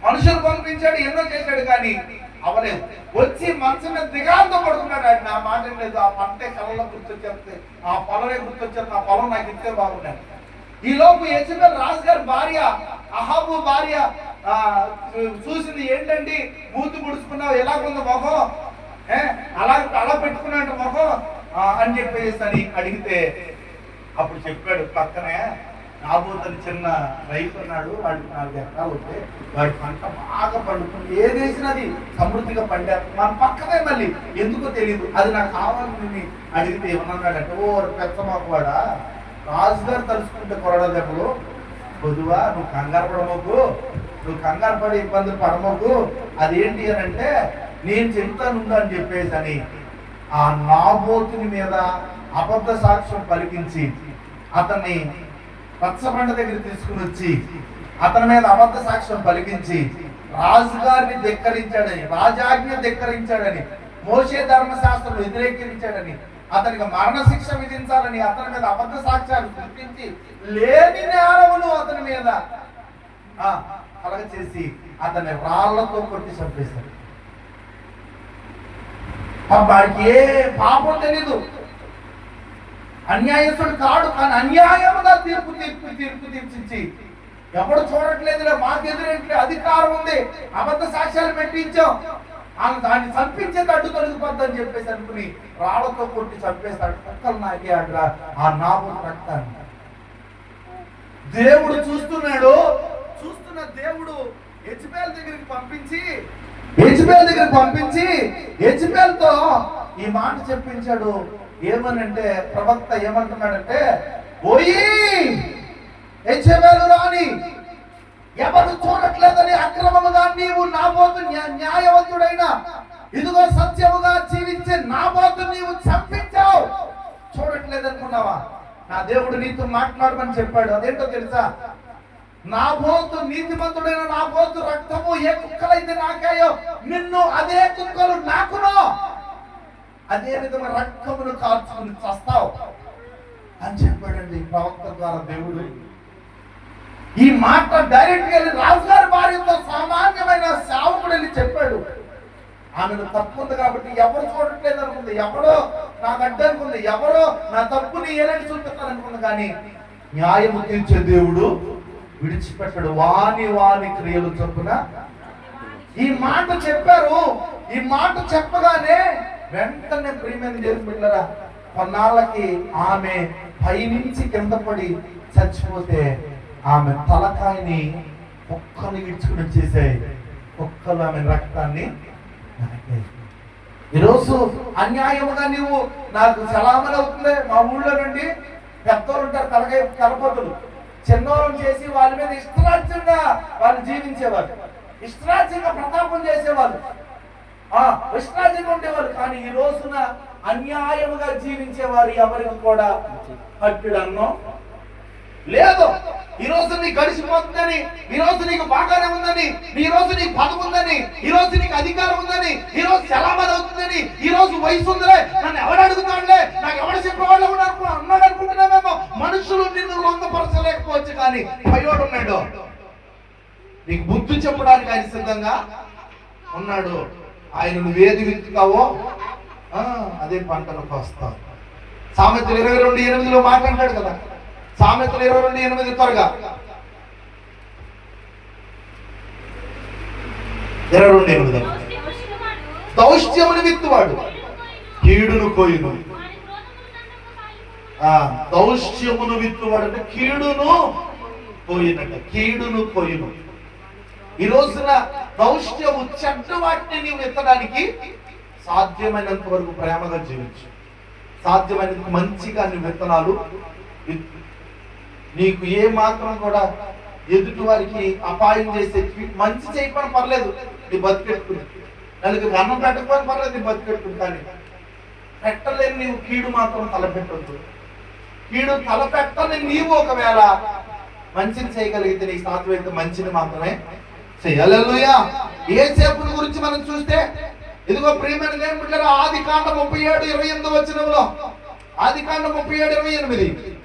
మనుషులు పంపించాడు, ఎన్నో చేశాడు, కానీ అవలేదు. వచ్చి మంచం మీద దిగాలతో పడుకున్నాడు. ఆయన నా మాట లేదు. ఆ పంటే కళ్ళలో గుర్తొచ్చేస్తే, ఆ పొలమే గుర్తొచ్చేస్తే, ఆ పొలం నాకు ఇస్తే బాగున్నాడు. ఈ లోపు యెజెబెల్ రాజు గారి భార్య, అహాబు భార్య చూసింది. ఏంటండి మూతి ముడుచుకున్నావు, ఎలాగుంది మొహం, అలా పెట్టుకున్నాడు మొహం అని చెప్పేసి అని అడిగితే, అప్పుడు చెప్పాడు, పక్కనే నాబోతని చిన్న రైతు ఉన్నాడు, వాడికి 4 ఎకరాలు ఉంటే వాడి పంట బాగా పండుతుంది, ఏదేసినది సమృద్ధిగా పండారు, మన పక్కనే మళ్ళీ ఎందుకో తెలియదు, అది నాకు కావాలని అడిగితే ఏమన్నాడంటే, ఓ పెద్దమాకువాడా, రాజుగారు తలుచుకుంటే కొరడ దెబ్బలు పొదువా, నువ్వు కంగారు పడమోకు, నువ్వు కంగారు పడి ఇబ్బందులు పడమోకు, అదేంటి అని అంటే నేను చెప్తానుందా అని చెప్పేసి అని ఆ నాబోతుని మీద అబద్ధ సాక్ష్యం పలికించి అతన్ని రచ్చబండ దగ్గర తీసుకుని వచ్చి అతని మీద అబద్ధ సాక్ష్యం పలికించి రాజుగారిని ధిక్కరించాడని, రాజాజ్ఞ ధిక్కరించాడని, మోషే ధర్మశాస్త్రం వ్యతిరేకించాడని, అతనికి మరణశిక్ష విధించాలని అతని మీద అబద్ధ సాక్ష్యాలు సృష్టించి లేని నేరమును అతని మీద కలగ చేసి అతన్ని రాళ్లతో కొట్టి చంపేశాడు. వాడికి ఏ పాపం తెలీదు, అన్యాయస్తుడు కాడు, కానీ అన్యాయముగా తీర్పు తీర్చించి ఎవడు చూడట్లేదులే, మాకు ఎదురేంటి అధికారం ఉంది, అబద్ధ సాక్ష్యాలు పెట్టించాం, దాన్ని చంపించేది అడ్డు తొలగిపోద్దని చెప్పేసి అనుకుని రాళ్లతో కొట్టి చంపేస్తాడు. కుక్కలు నాకే అడ్డా ఆ నాబోతు రక్తాన్ని. దేవుడు చూస్తున్నాడు. చూస్తున్న దేవుడు యెజెబెల్ దగ్గరికి పంపించి యెజెబెల్తో ఈ మాట చెప్పించాడు. ఏమనంటే ప్రవక్త ఏమంటున్నాడంటే, ఓయి యెజెబెలు రాణి, ఎవరు చూడట్లేదని అక్రమముగా నీవు నాబోతు న్యాయవంతుడైన ఇదిగో సత్యముగా జీవించే నాబోతు నీవు చంపించావు. చూడట్లేదనుకున్నావా? నా దేవుడు నీతో మాట్లాడమని చెప్పాడు. అదేంటో తెలుసా? నాబోతు నీతిమంతుడైన నాబోతు రక్తము ఏ కుక్కలైతే నాకాయో నిన్ను అదే కుక్కలు నాకును, అదే విధంగా రక్తమును కార్చుకుని చస్తావు అని చెప్పాడండి ప్రవక్త ద్వారా దేవుడు. ఈ మాట డైరెక్ట్ గా రాజుగారి భార్యతో సామాన్యమైన సేవకుడు అని చెప్పాడు. ఆమెను తప్పు ఉంది కాబట్టి ఎవరు చూడట్లేదు అనుకుంది, ఎవరో నాకు అడ్డు అనుకుంది, ఎవరో నా తప్పుని ఏలని చూపిస్తారు అనుకుంది, కానీ న్యాయము తీర్చే దేవుడు విడిచిపెట్టాడు. వాని క్రియలు చొప్పున ఈ మాట చెప్పారు. ఈ మాట చెప్పగానే వెంటనే ప్రియమైన దేవుని బిడ్డలారా, కొన్నాళ్ళకి ఆమె పైనుంచి కింద పడి చచ్చిపోతే ఆమె తలకాయని కుక్కలు ఇడ్చుకుని వచ్చేసాయి. కుక్కలు ఆమె రక్తాన్ని. ఈరోజు అన్యాయముగా నీవు నాకు సలామలు అవుతుంది. మా ఊళ్ళో నుండి పెద్దోళ్ళు ఉంటారు, తలకాయ కలపతులు, చిన్నోళ్ళని చేసి వాళ్ళ మీద ఇష్టరాజ్యంగా వాళ్ళు జీవించేవారు, ఇష్టరాజ్యంగా ప్రతాపం చేసేవాళ్ళు, ఇష్టరాజ్యంగా ఉండేవాళ్ళు. కానీ ఈ రోజున అన్యాయముగా జీవించేవారు ఎవరికి కూడా హత్తుడన్నో లేదు. ఈ రోజు నీకు గడిచిపోతుందని, ఈ రోజు నీకు బాగానే ఉందని, ఈ రోజు నీకు పదవి ఉందని, ఈ రోజు నీకు అధికారం ఉందని, ఈ రోజు సలామది అవుతుందని, ఈ రోజు వయసు ఉందిలే, నన్ను ఎవడు అడుగుతాడులే, నాకు ఎవడు చెప్పేవాళ్ళు ఉన్నాడు అనుకుంటున్నామేమో. మనుషులు నిన్ను లొంగపరచలేకపోవచ్చు, కానీ పైవాడు ఉన్నాడు, నీకు బుద్ధి చెప్పడానికి ఆయన సిద్ధంగా ఉన్నాడు. ఆయన నువ్వేది విత్తుతావో అదే పంటను కోస్తావు. సామెతలు 22:8 మాట్లాడాడు కదా. సామెతలు 22:8 త్వరగా 22:8. దౌష్ట్యమును విత్తువాడు కీడును కోయును. దౌష్ట్యమును విత్తువాడు అంటే కీడును కోయునట, కీడును కోయును. ఈ రోజున దౌష్ట్యము చెడ్డ వాటిని నీవు విత్తడానికి సాధ్యమైనంత వరకు ప్రేమగా జీవించు. సాధ్యమైనంత మంచిగా నీ విత్తనాలు నీకు ఏ మాత్రం కూడా ఎదుటి వారికి అపాయం చేసే మంచి చేయకపోయినా పర్లేదు, నీ బతికెట్టుకుని, నలుగురికి అన్నం పెట్టకపోయినా పర్లేదు, నీ బతికెట్టుకుని, కానీ పెట్టలేని నీవు కీడు మాత్రం తలపెట్టద్దు. కీడు తలపెట్టని నీవు ఒకవేళ మంచిని చేయగలిగితే నీకు సాధ్యమైతే మంచిని మాత్రమే చేయాలి. హల్లెలూయా. యోసేపుని గురించి మనం చూస్తే, ఇదిగో ప్రియమైన దేవుని బిడ్డలారా, ఆదికాండం 37:28 వచనంలో, ఆదికాండం 37:28,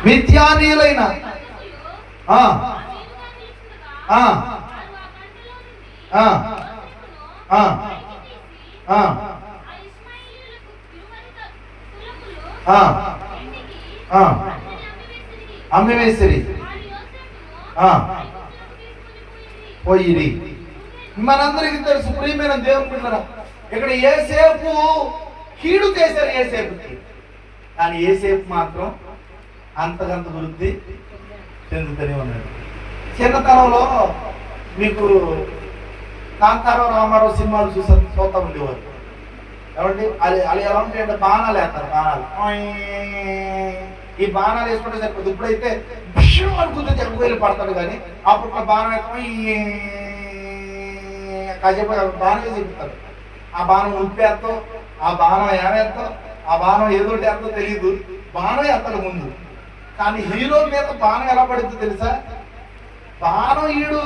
మిద్యానీయులైన ఆ ఆ ఆ ఆ ఆ అమ్మివేసిరి పోయిరి. మనందరికీ తెలుసు ప్రియమైన దేవుని బిడ్డలారా, ఇక్కడ యోసేపు కీడు చేశారు యోసేపుకి, కానీ యోసేపు మాత్రం అంతకంత వృద్ధి చెందుతూనే ఉన్నాడు. చిన్నతనంలో మీకు కాంతారావు రామారావు సినిమాలు చూస్తూ ఉండేవారు. ఏమండి అది అది ఎలా ఉంటాయంటే బాణాలు వేస్తారు, బాణాలు ఈ బాణాలు వేసుకుంటే సరిపోతుంది. ఇప్పుడైతే అనుకుంటే చెప్పుకోవాలి పడతాడు, కానీ అప్పుడు బాణం వేస్తాం కాసేపు బాణం వేసి చెప్తారు. ఆ బాణం ఉప్పేస్తో, ఆ బాణం ఏమేస్తో, ఆ బాణం ఏదోటి వేస్తో తెలియదు, బాణం వేస్తాడు ముందు. కానీ హీరో మీద బాణం ఎలా పడుతుందో తెలుసా? బాణం ఈడు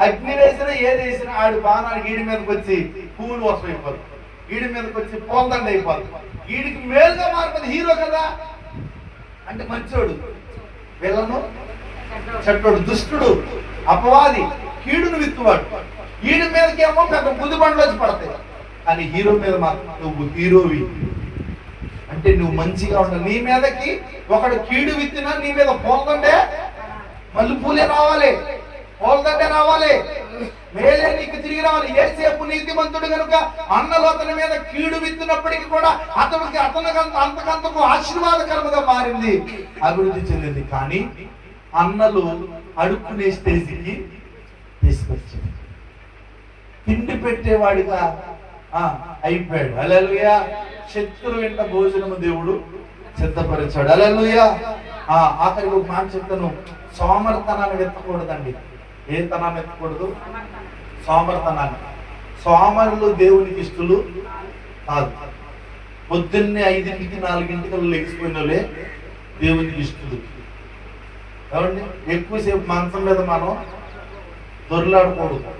అగ్ని వేసినా ఏది వేసినా ఆడు బాణానికి ఈడి మీదకి వచ్చి పువ్వులు వర్షం అయిపోతుంది, ఈడి మీదకి వచ్చి పోల్దండ అయిపోతుంది. ఈడికి మేలుగా మారిపోతుంది. హీరో కదా అంటే మంచోడు, వీళ్ళను చెడ్డోడు, దుష్టుడు, అపవాది, కీడును విత్తువాడు. ఈడి మీదకేమో పెద్ద బుద్ధి బండ్లు వచ్చి పడతాయి. కానీ హీరో మీద మాత్రం నువ్వు హీరోవి అంటే నువ్వు మంచిగా ఉండవు. నీ మీదకి ఒకడు కీడు విత్తినా నీ మీద పోల్దండే మళ్ళీ పూలే రావాలి, పోల్దండే రావాలి, మేలే నీకు తిరిగి రావాలి. యోసేపు నీతిమంతుడు కనుక అన్నలు అతని మీద కీడు విత్తినప్పటికీ కూడా అతనికి అంతకంతకు ఆశీర్వాదకరముగా మారింది, అభివృద్ధి చెందింది. కానీ అన్నలు అడుక్కునే స్టేజ్కి తీసుకొచ్చింది, తిండి పెట్టేవాడిగా అయిపోయాడు. హల్లెలూయా. శత్రువు వెంట భోజనము దేవుడు సిద్ధపరిచాడు. హల్లెలూయా. ఆఖరికి ఒక మాట చెప్తాను, సోమరితనాన్ని వెతకూడదండి. ఏ తనాన్ని ఎత్తకూడదు? సోమరితనాన్ని. సోమరులు దేవునికి ఇష్టలు కాదు. పొద్దున్నే 5ంటికి 4ంటికి లెగిసిపోయిన వాళ్ళే దేవునికి ఇష్టలు. ఏమండి ఎక్కువసేపు మంచం మీద మనం దొరలాడకూడదు.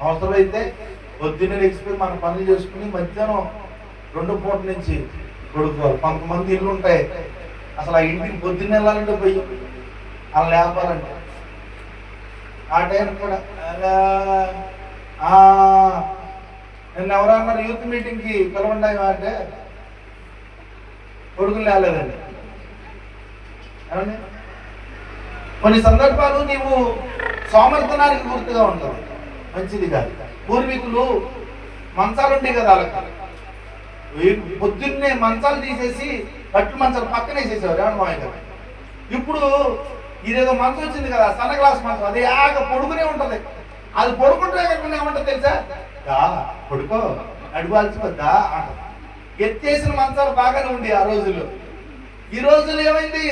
అవసరమైతే పొద్దున్నే లెగిసిపోయి మన పనులు చేసుకుని మధ్యాహ్నం 2 పూట నుంచి పడుకోవాలి. కొంతమంది ఇల్లు ఉంటాయి, అసలు ఆ ఇంటికి పొద్దున్న వెళ్ళాలంటే పోయి అలా లేపాలంటే ఆ టైం కూడా నిన్న ఎవరన్నారు యూత్ మీటింగ్కి పిలవండి అంటే కొడుకులు లేలేదండి. ఏమండి కొన్ని సందర్భాలు నీవు సోమర్థనానికి గుర్తుగా ఉంటావు, మంచిది కాదు. పూర్వీకులు మంచాలు ఉండేవి కదా, వాళ్ళకి పొద్దున్నే మంచాలు తీసేసి కట్లు మంచాలు పక్కన వేసేసేవారు. ఏమన్నా మాయ గారు ఇప్పుడు ఇదేదో మంచం వచ్చింది కదా, సన్న గ్లాస్ మంచం, అది పొడుకునే ఉంటది. అది పొడుకుంటే ఏమంటుంది తెలుసా? పొడుకో అడుగువాల్సిపోద్దా అంట. ఎత్తేసిన మంచాలు బాగానే ఉండి ఆ రోజుల్లో. ఈ రోజుల్లో ఏమైంది,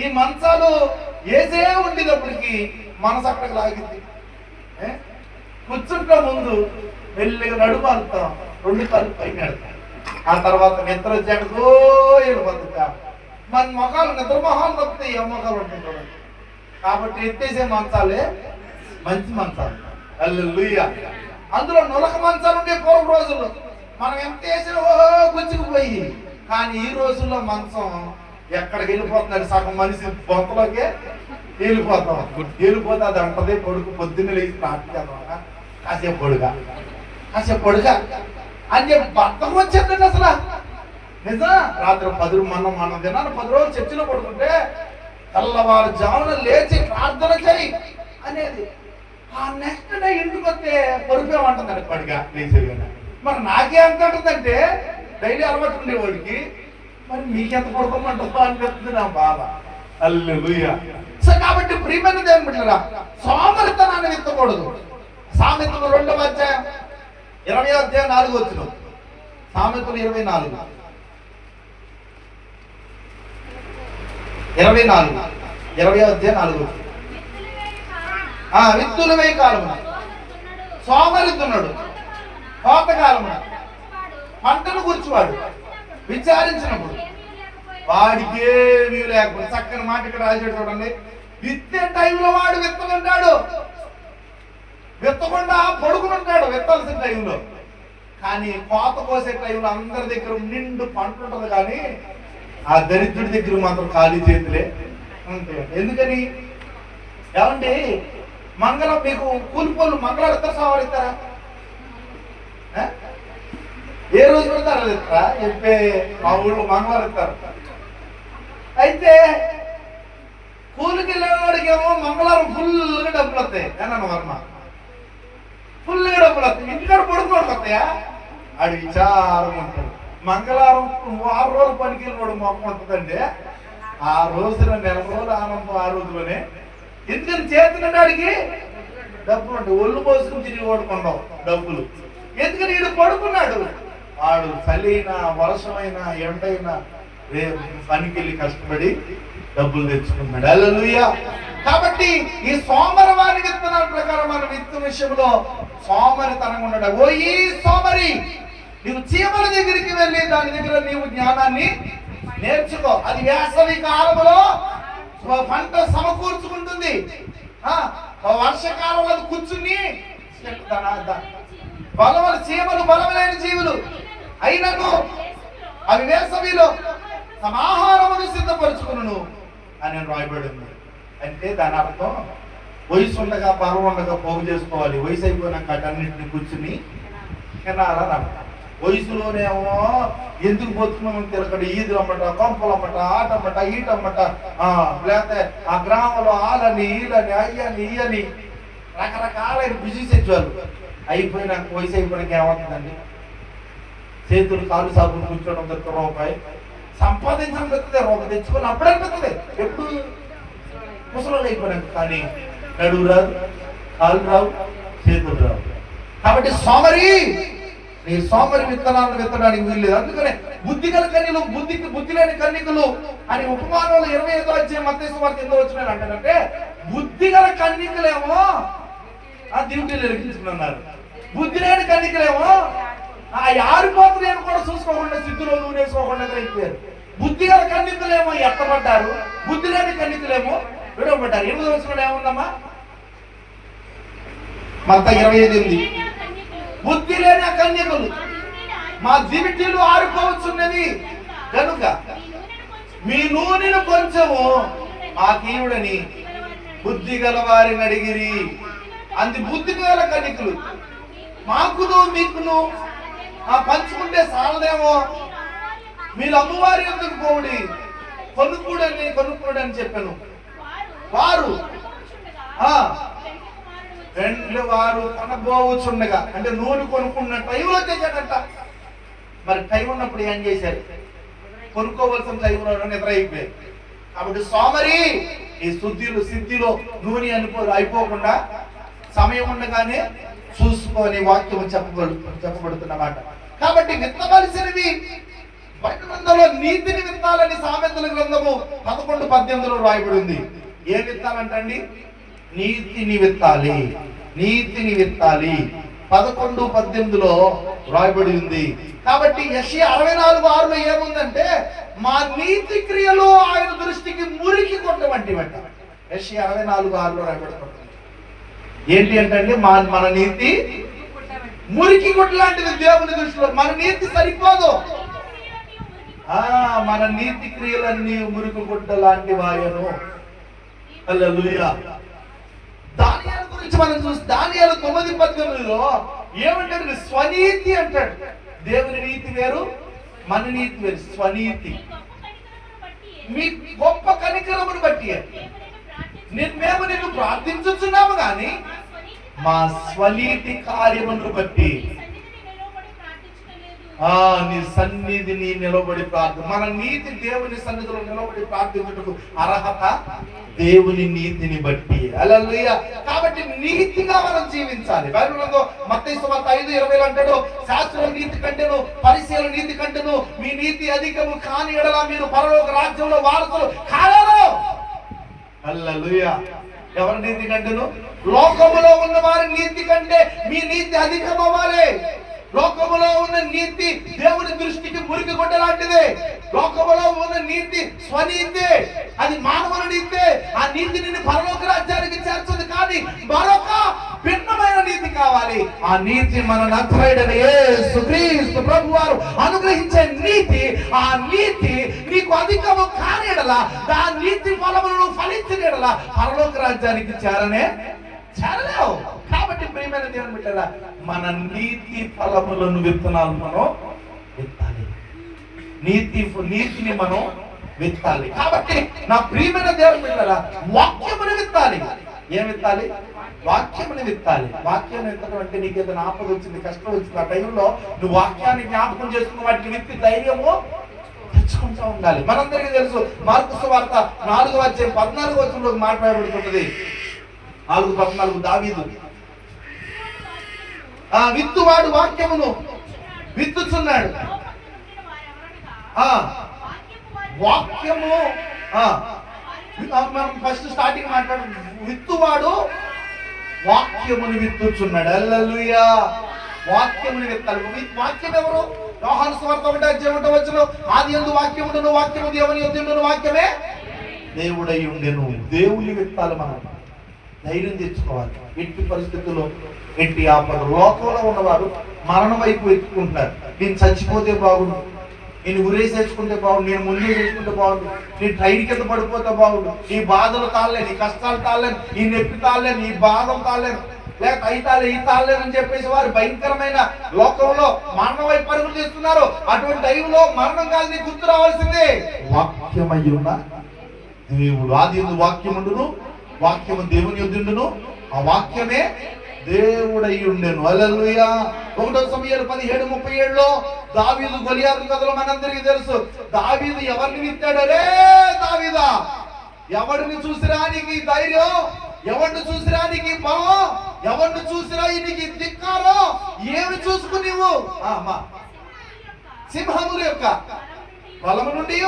ఈ మంచాలు వేసే ఉండేటప్పటికి మనసు అక్కడికి లాగింది. కూర్చుంటా ముందు మెల్లిగా నడుమాలుతాం, 2 కాళ్ళు పైన పెడతాం. ఆ తర్వాత నిద్ర వచ్చాకో వెళ్ళిపోతుందా. మన మొఖాలు నిద్ర మొహాలు తప్పితే ఏ మొఖాలు ఉంటుంది. కాబట్టి ఎత్తేసే మంచాలే మంచి మంచాలు. హల్లెలూయా. అందులో నులక మంచాలు ఉండే పూర్వ రోజుల్లో మనం ఎంత వేసినా గుచ్చుకుపోయి. కానీ ఈ రోజుల్లో మంచం ఎక్కడికి వెళ్ళిపోతున్నాడు, సగం మనిషి బొంతలోకే వెళ్ళిపోతాం. వెళ్ళిపోతే అది అంటది కొడుకు పొద్దున్న లేచి ప్రార్థన చేద్దాం, కాసేపు పొడుగా కాసేపు పొడుగా అని చెప్పి బద్దం వచ్చేదండి. అసలు నిజం. రాత్రి 10 మనం దినాన్ని 10 రోజులు చర్చిలో పడుకుంటే తెల్లవారుజామున లేచి ప్రార్థన చేయి అనేది. ఆ నెక్స్ట్ డే ఇంటికి వస్తే పొరిపోమంటుందండి పడిగా లేచేది. మరి నాకే ఎంత ఉంటుందంటే డైలీ అలవాటు ఉండేవాడికి, మరి మీకెంత పడుకోమంటుందో అనిపిస్తుంది నా బాధ. హల్లెలూయా. సో కాబట్టి ప్రియమైన దేవుని బిడ్డలారా, సోమరితనాన్ని విత్తకూడదు. సామెతలు 2వ అధ్యాయం 20వ అధ్యాయం 4వ వచనం. సామెతలు 24 20వ అధ్యాయం 4వ వచనం. విత్తులు వేయి కాలమున సోమరితున్నాడు, కోత కాలమున పంటను కూర్చువాడు విచారించినప్పుడు వాడికి ఏమీ లేకపోతే. చక్కని మాట ఇక్కడ రాశాడు చూడండి. విత్తే టైంలో వాడు విత్తమంటాడు, విత్తకుండా పడుకునుంటాడు విత్తాల్సిన టైంలో. కానీ కోత కోసే టైంలో అందరి దగ్గర నిండు పంట ఉంటుంది, కానీ ఆ దరిద్రుడి దగ్గర మాత్రం ఖాళీ చేతులే ఉంటాయి. ఎందుకని? ఏమండి మంగళం మీకు కూలిపోళ్ళు మంగళాలు ఇస్తారా సోమవారం ఇస్తారా? ఏ రోజు పెడతారు అది ఇస్తారా? చెప్పే మా ఊళ్ళో మంగళవారం ఇస్తారు. అయితే కూలికి వెళ్ళేవాడికి ఏమో మంగళవారం ఫుల్గా డబ్బులు వస్తాయి. ఏనన్న వర్మ ఫుల్గా డబ్బులు వస్తాయి. ఇంటికాడ పడుకోవడం వస్తాయా? ఆడు విచారం ఉంటాడు. మంగళవారం 6 రోజులు పనికి వెళ్ళినోడు మొక్క ఉంటుందండి. ఆ రోజున నెల రోజులు ఆనందం ఆ రోజులోనే. ఎందుకని చేతున్నవాడికి డబ్బులు ఉంటాయి. ఒళ్ళు పోసుకుని తిరిగి ఓడుకుంటాం డబ్బులు. ఎందుకని వీడు పడుకున్నాడు. వాడు చలినా వర్షమైనా ఎండైనా పనికి వెళ్ళి కష్టపడి డబ్బులు తెచ్చుకున్నాడు. హల్లెలూయా. కాబట్టి ఈ సోమరవారి విత్తనాల ప్రకారం మన విత్తు విషయంలో సోమరితనంగా ఉన్నాడు. ఓ ఈ సోమరి, నీవు చీమల దగ్గరికి వెళ్ళి దాని దగ్గర నీవు జ్ఞానాన్ని నేర్చుకో. అది వేసవి కాలంలో పంట సమకూర్చుకుంటుంది. వర్షకాలంలో అది కూర్చుని బలమైన చీమలు బలమైన జీవులు అయినను అవి వేసవిలో తమ ఆహారమును సిద్ధపరుచుకును అని రాయబడింది. అంటే దాని అర్థం వయసు ఉండగా పర్వం ఉండగా పోగు చేసుకోవాలి. వయసు అయిపోయినాక అటన్నింటిని కూర్చుని తినాలని. వయసులోనేమో ఎందుకు బతుకున్నామని తిరగడు. ఈదులు అమ్మట, కొంపలు అమ్మట, ఆటమ్మట, ఈటమ్మట, లేకపోతే ఆ గ్రామంలో ఆలని ఈలని అయ్యని ఇయ్యని రకరకాలైన బిజీ సెచ్చువాళ్ళు. అయిపోయినాక వయసు అయిపోయినాక ఏమవుతుందండి? చేతులు కాలు సాగులు కూర్చోవడం దొరుకుతుంది. రూపాయి సంపాదించడం దొరుకుతుంది. రూపాయి తెచ్చుకొని అప్పుడే పెడుతుంది. ఎప్పుడు ముసలు అయిపోయినాక. కానీ నడువు రాదు, కాలు రావు, చేతులు రావు. కాబట్టి సోమరి, నీ సోమరి విత్తనాలను విత్తడానికి వీల్లేదు. అందుకనే బుద్ధి గల కన్యలు బుద్ధి లేని కన్యకులు అని ఉపమానంలో 25వ అధ్యాయం మత్తయి సువార్త ఎందుకు వచ్చినాయి అంటారంటే, బుద్ధి గల కన్యకులేమో ఆ డ్యూటీలు ఎరిగించుకున్నారు. బుద్ధి లేని కన్యకులేమో ఆ ఆరిపోతులేని కూడా చూసుకోకుండా సిద్ధులో నూనె వేసుకోకుండా అయిపోయారు. బుద్ధి గల కన్యకులేమో ఎత్తబడ్డారు, బుద్ధి లేని కన్యకులేమో విడవబడ్డారు. 8వ వచనంలో ఏముందమ్మా? మత్తయి 25:8. బుద్ధి లేని ఆ కన్యకులు మా జీవితాలు ఆరిపోవచ్చున్నది కనుక మీ నూనెను కొంచెము మాకీయుడని బుద్ధి గల వారిని అడిగిరి. అంది బుద్ధి గల కన్యకులు. మాకును మీకును పంచుకుంటే సాలదేమో, మీరు అమ్మవారి ఎందుకు పోవుడి, కొనుక్కోడని చెప్పాను. వారు వారు కొనబోచుండగా, అంటే నూనె కొనుక్కున్న టైంలో తెచ్చాడంట. మరి టైం ఉన్నప్పుడు ఏం చేశారు? కొనుక్కోవలసిన టైంలో నిద్ర అయిపోయారు. కాబట్టి సోమరి ఈ సిద్ధిలో నూనె అయిపోకుండా సమయం ఉండగానే చూసుకొని వాక్యం చెప్పబడుతున్నమాట. కాబట్టి విత్తవలసినవి బయట గ్రంథంలో నీతిని విత్తాలని సామెతల గ్రంథము 11:18 రాయబడి ఉంది. ఏం విత్తాలంటండి? నీతిని విత్తాలి, నీతిని విత్తాలి. 11:18 రాయబడి ఉంది. కాబట్టి యెషయా 64:6 ఏముందంటే, మా నీతి క్రియలు ఆయన దృష్టికి మురికి కొట్టవంటివంట. యెషయా 64:6 రాయబడుతుంది. ఏంటి అంటే మన నీతి మురికి కొట్టు లాంటిది దేవుని దృష్టిలో. మన నీతి సరిపోదు. మన నీతి క్రియలన్నీ మురికి కొట్ట లాంటి వాయను. హల్లెలూయా. దానియేలు గురించి మనం చూస్తే దానియేలు 9:18 ఏమంటాడు? స్వనీతి అంటాడు. దేవుని నీతి వేరు, మన నీతి వేరు. స్వనీతి మీ గొప్ప కనికరమును బట్టి మేము నిన్ను ప్రార్థించుచున్నాము కానీ మా స్వనీతి కార్యమును బట్టి నీ సన్నిధిని నిలబడి ప్రార్థన. మన నీతి దేవుని సన్నిధిలో నిలబడి ప్రార్థించుటకు అర్హత దేవుని నీతిని బట్టి. హల్లెలూయా. కాబట్టి నీతిగా మనం జీవించాలి. బైబిల్లో మత్తయి సువార్త 5:20 అంటాడు, శాస్త్రుల నీతి కంటేను పరిసయ్యుల నీతి కంటేను మీ నీతి అధికము కాని ఎడల మీరు పరలోక రాజ్యంలో వారసులు కాలేరు. హల్లెలూయా. ఎవరి నీతి కంటేను? లోకములో ఉన్న వారి నీతి కంటే మీ నీతి అధికం అవ్వాలి. లోకములో ఉన్న నీతి దేవుని దృష్టికి మురికి కొట్ట లాంటిదే. లోకములో ఉన్న నీతి స్వనీతి, అది మానవుల నీతి. ఆ నీతి నిన్ను పరలోక రాజ్యానికి చేర్చుంది. కానీ మరొక భిన్నమైన నీతి కావాలి. ఆ నీతి మన నజరేయుడైన యేసు క్రీస్తు ప్రభువారు అనుగ్రహించే నీతి. ఆ నీతి నీ నీకు అధికము కాని ఎడల ఆ నీతి ఫలములను ఫలించిన ఎడల పరలోక రాజ్యానికి చేరలేవు. కాబట్టి ప్రియమైన దేవుని బిడ్డలారా, మన నీతి ఫలములను విత్తనాలు మనం విత్తాలి. నీతిని మనం విత్తాలి. కాబట్టి నా ప్రియమైన దేవుని బిడ్డలారా, వాక్యమును విత్తాలి. ఏం విత్తాలి? వాక్యముని విత్తాలి. వాక్యం విత్తడం అంటే నీకు ఏదైనా ఆపద వచ్చింది, కష్టం వచ్చింది, ఆ టైంలో నువ్వు వాక్యాన్ని జ్ఞాపకం చేసుకున్న వాటికి విత్తి ధైర్యము తెచ్చుకుంటూ ఉండాలి. మనందరికీ తెలుసు, మార్కు సువార్త 4వ అధ్యాయం 14వ వచనంలో మాట్లాడబడుతున్నది. 4:14 దావీదు విత్తువాడు వాక్యమును విత్తుచున్నాడు. వాక్యము మనం ఫస్ట్ స్టార్టింగ్ విత్తువాడు వాక్యముని విత్తుచున్నాడు. హల్లెలూయా. వాక్యముని విత్తాలి. వాక్యం ఎవరు? యోహాను సువార్త 1:1 ఆదియందు వాక్యముండును, వాక్యము దేవుని యొద్ద ఉండును, వాక్యమే దేవుడై ఉండెను. దేవుని విత్తాలి. మనం ధైర్యం తెచ్చుకోవాలి. ఎట్టి పరిస్థితుల్లో, ఎట్టి ఆపద లోకంలో ఉన్నవారు మరణం వైపు వెతుక్కుంటారు. నేను చచ్చిపోతే బాగుండు, నేను ఉరేసేసుకుంటే బాగుండు, నేను ముందే చేసుకుంటే బాగుండు, నీ ట్రైన్ కింద పడిపోతే బాగుండు, నీ బాధలు తాళలేను, నీ కష్టాలు తాళలేను, నీ నొప్పి తాళలేను, నీ బాధలు తాళలేను, లేక ఈ తాళలేను అని చెప్పేసి వారు భయంకరమైన లోకంలో మరణం వైపు పరుగులు చేస్తున్నారు. అటువంటి టైంలో మరణం కాదు, నీకు గుర్తు రావాల్సిందే వాక్యమై ఉన్న దేవుడు. ఆదియందు వాక్యముండును, వాక్యము దేవుని యొద్దుండును, ఆ వాక్యమే దేవుడై ఉండెను. హల్లెలూయా. 1 సమూయేలు 17:37 దావీదు గొలియాతు కథలో మనందరికీ తెలుసు. దావీదు ఎవరిని విత్తాడు? రే దావీదా, ఎవరిని చూసిరా నీకు ధైర్యం, ఎవరిని చూసిరా నీకు బలం, ఎవరిని చూసిరా నీకు ధిక్కారం, ఏమి చూసుకుని నువ్వు సింహముల యొక్క బలము నుండి,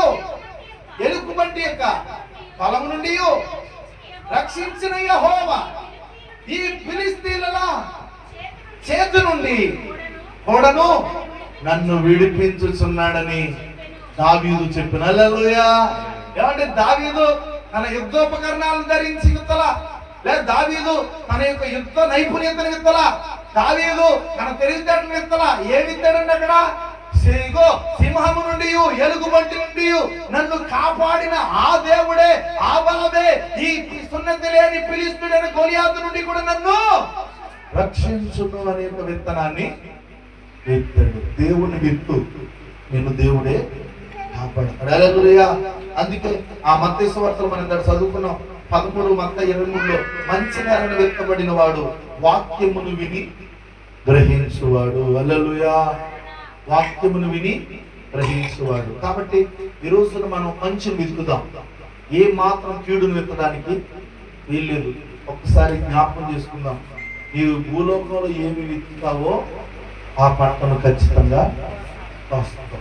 ఎలుగుబంటి యొక్క బలము నుండి రక్షించిన యెహోవా ఈ ఫిలిష్తీయుల చేతి నుండి కూడాను నన్ను విడిపించుచున్నాడని దావీదు చెప్పిన. హల్లెలూయా. ఏమంటే దావీదు తన యుద్ధోపకరణాలను ధరించి విత్తలా, లేదా దావీదు తన యొక్క యుద్ధ నైపుణ్యతను విత్తలా, దావీదు తన తెలివితేటలు విత్తలా. ఏమి విత్తాడండి అక్కడ? సింహము నుండి, ఎలుగుబంటి నుండి నన్ను కాపాడిన ఆ దేవుడే, ఆ బలమే ఈ సున్నతి లేని ఫిలిష్తీయుడైన గొలియాతు నుండి కూడా నన్ను రక్షించును అనే ఒక విత్తనాన్ని విత్తాడు. దేవుని విత్తు, నిన్ను దేవుడే కాపాడతాడు. హల్లెలూయా. అందుకే ఆ మత్తయి సువార్తలో మనం చదువుకున్నాం 13:23 మంచి నేలను విత్తబడిన వాడు వాక్యమును విని గ్రహించువాడు. హల్లెలూయా. వాక్యమును విని గ్రహించువాడు. కాబట్టి ఈ రోజున మనం మంచిని విత్తుదాం. ఏ మాత్రం కీడును విత్తడానికి వీల్లేదు. ఒక్కసారి జ్ఞాపకం చేసుకుందాం. నీవు భూలోకంలో ఏమి విత్తుతావో ఆ పంటను ఖచ్చితంగా వస్తావు.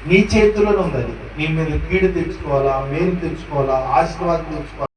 నీ చేతిలోనే ఉంది. అది నీ మీద కీడు తెచ్చుకోవాలా, మేలు తెచ్చుకోవాలా, ఆశీర్వాదం తెచ్చుకోవాలా.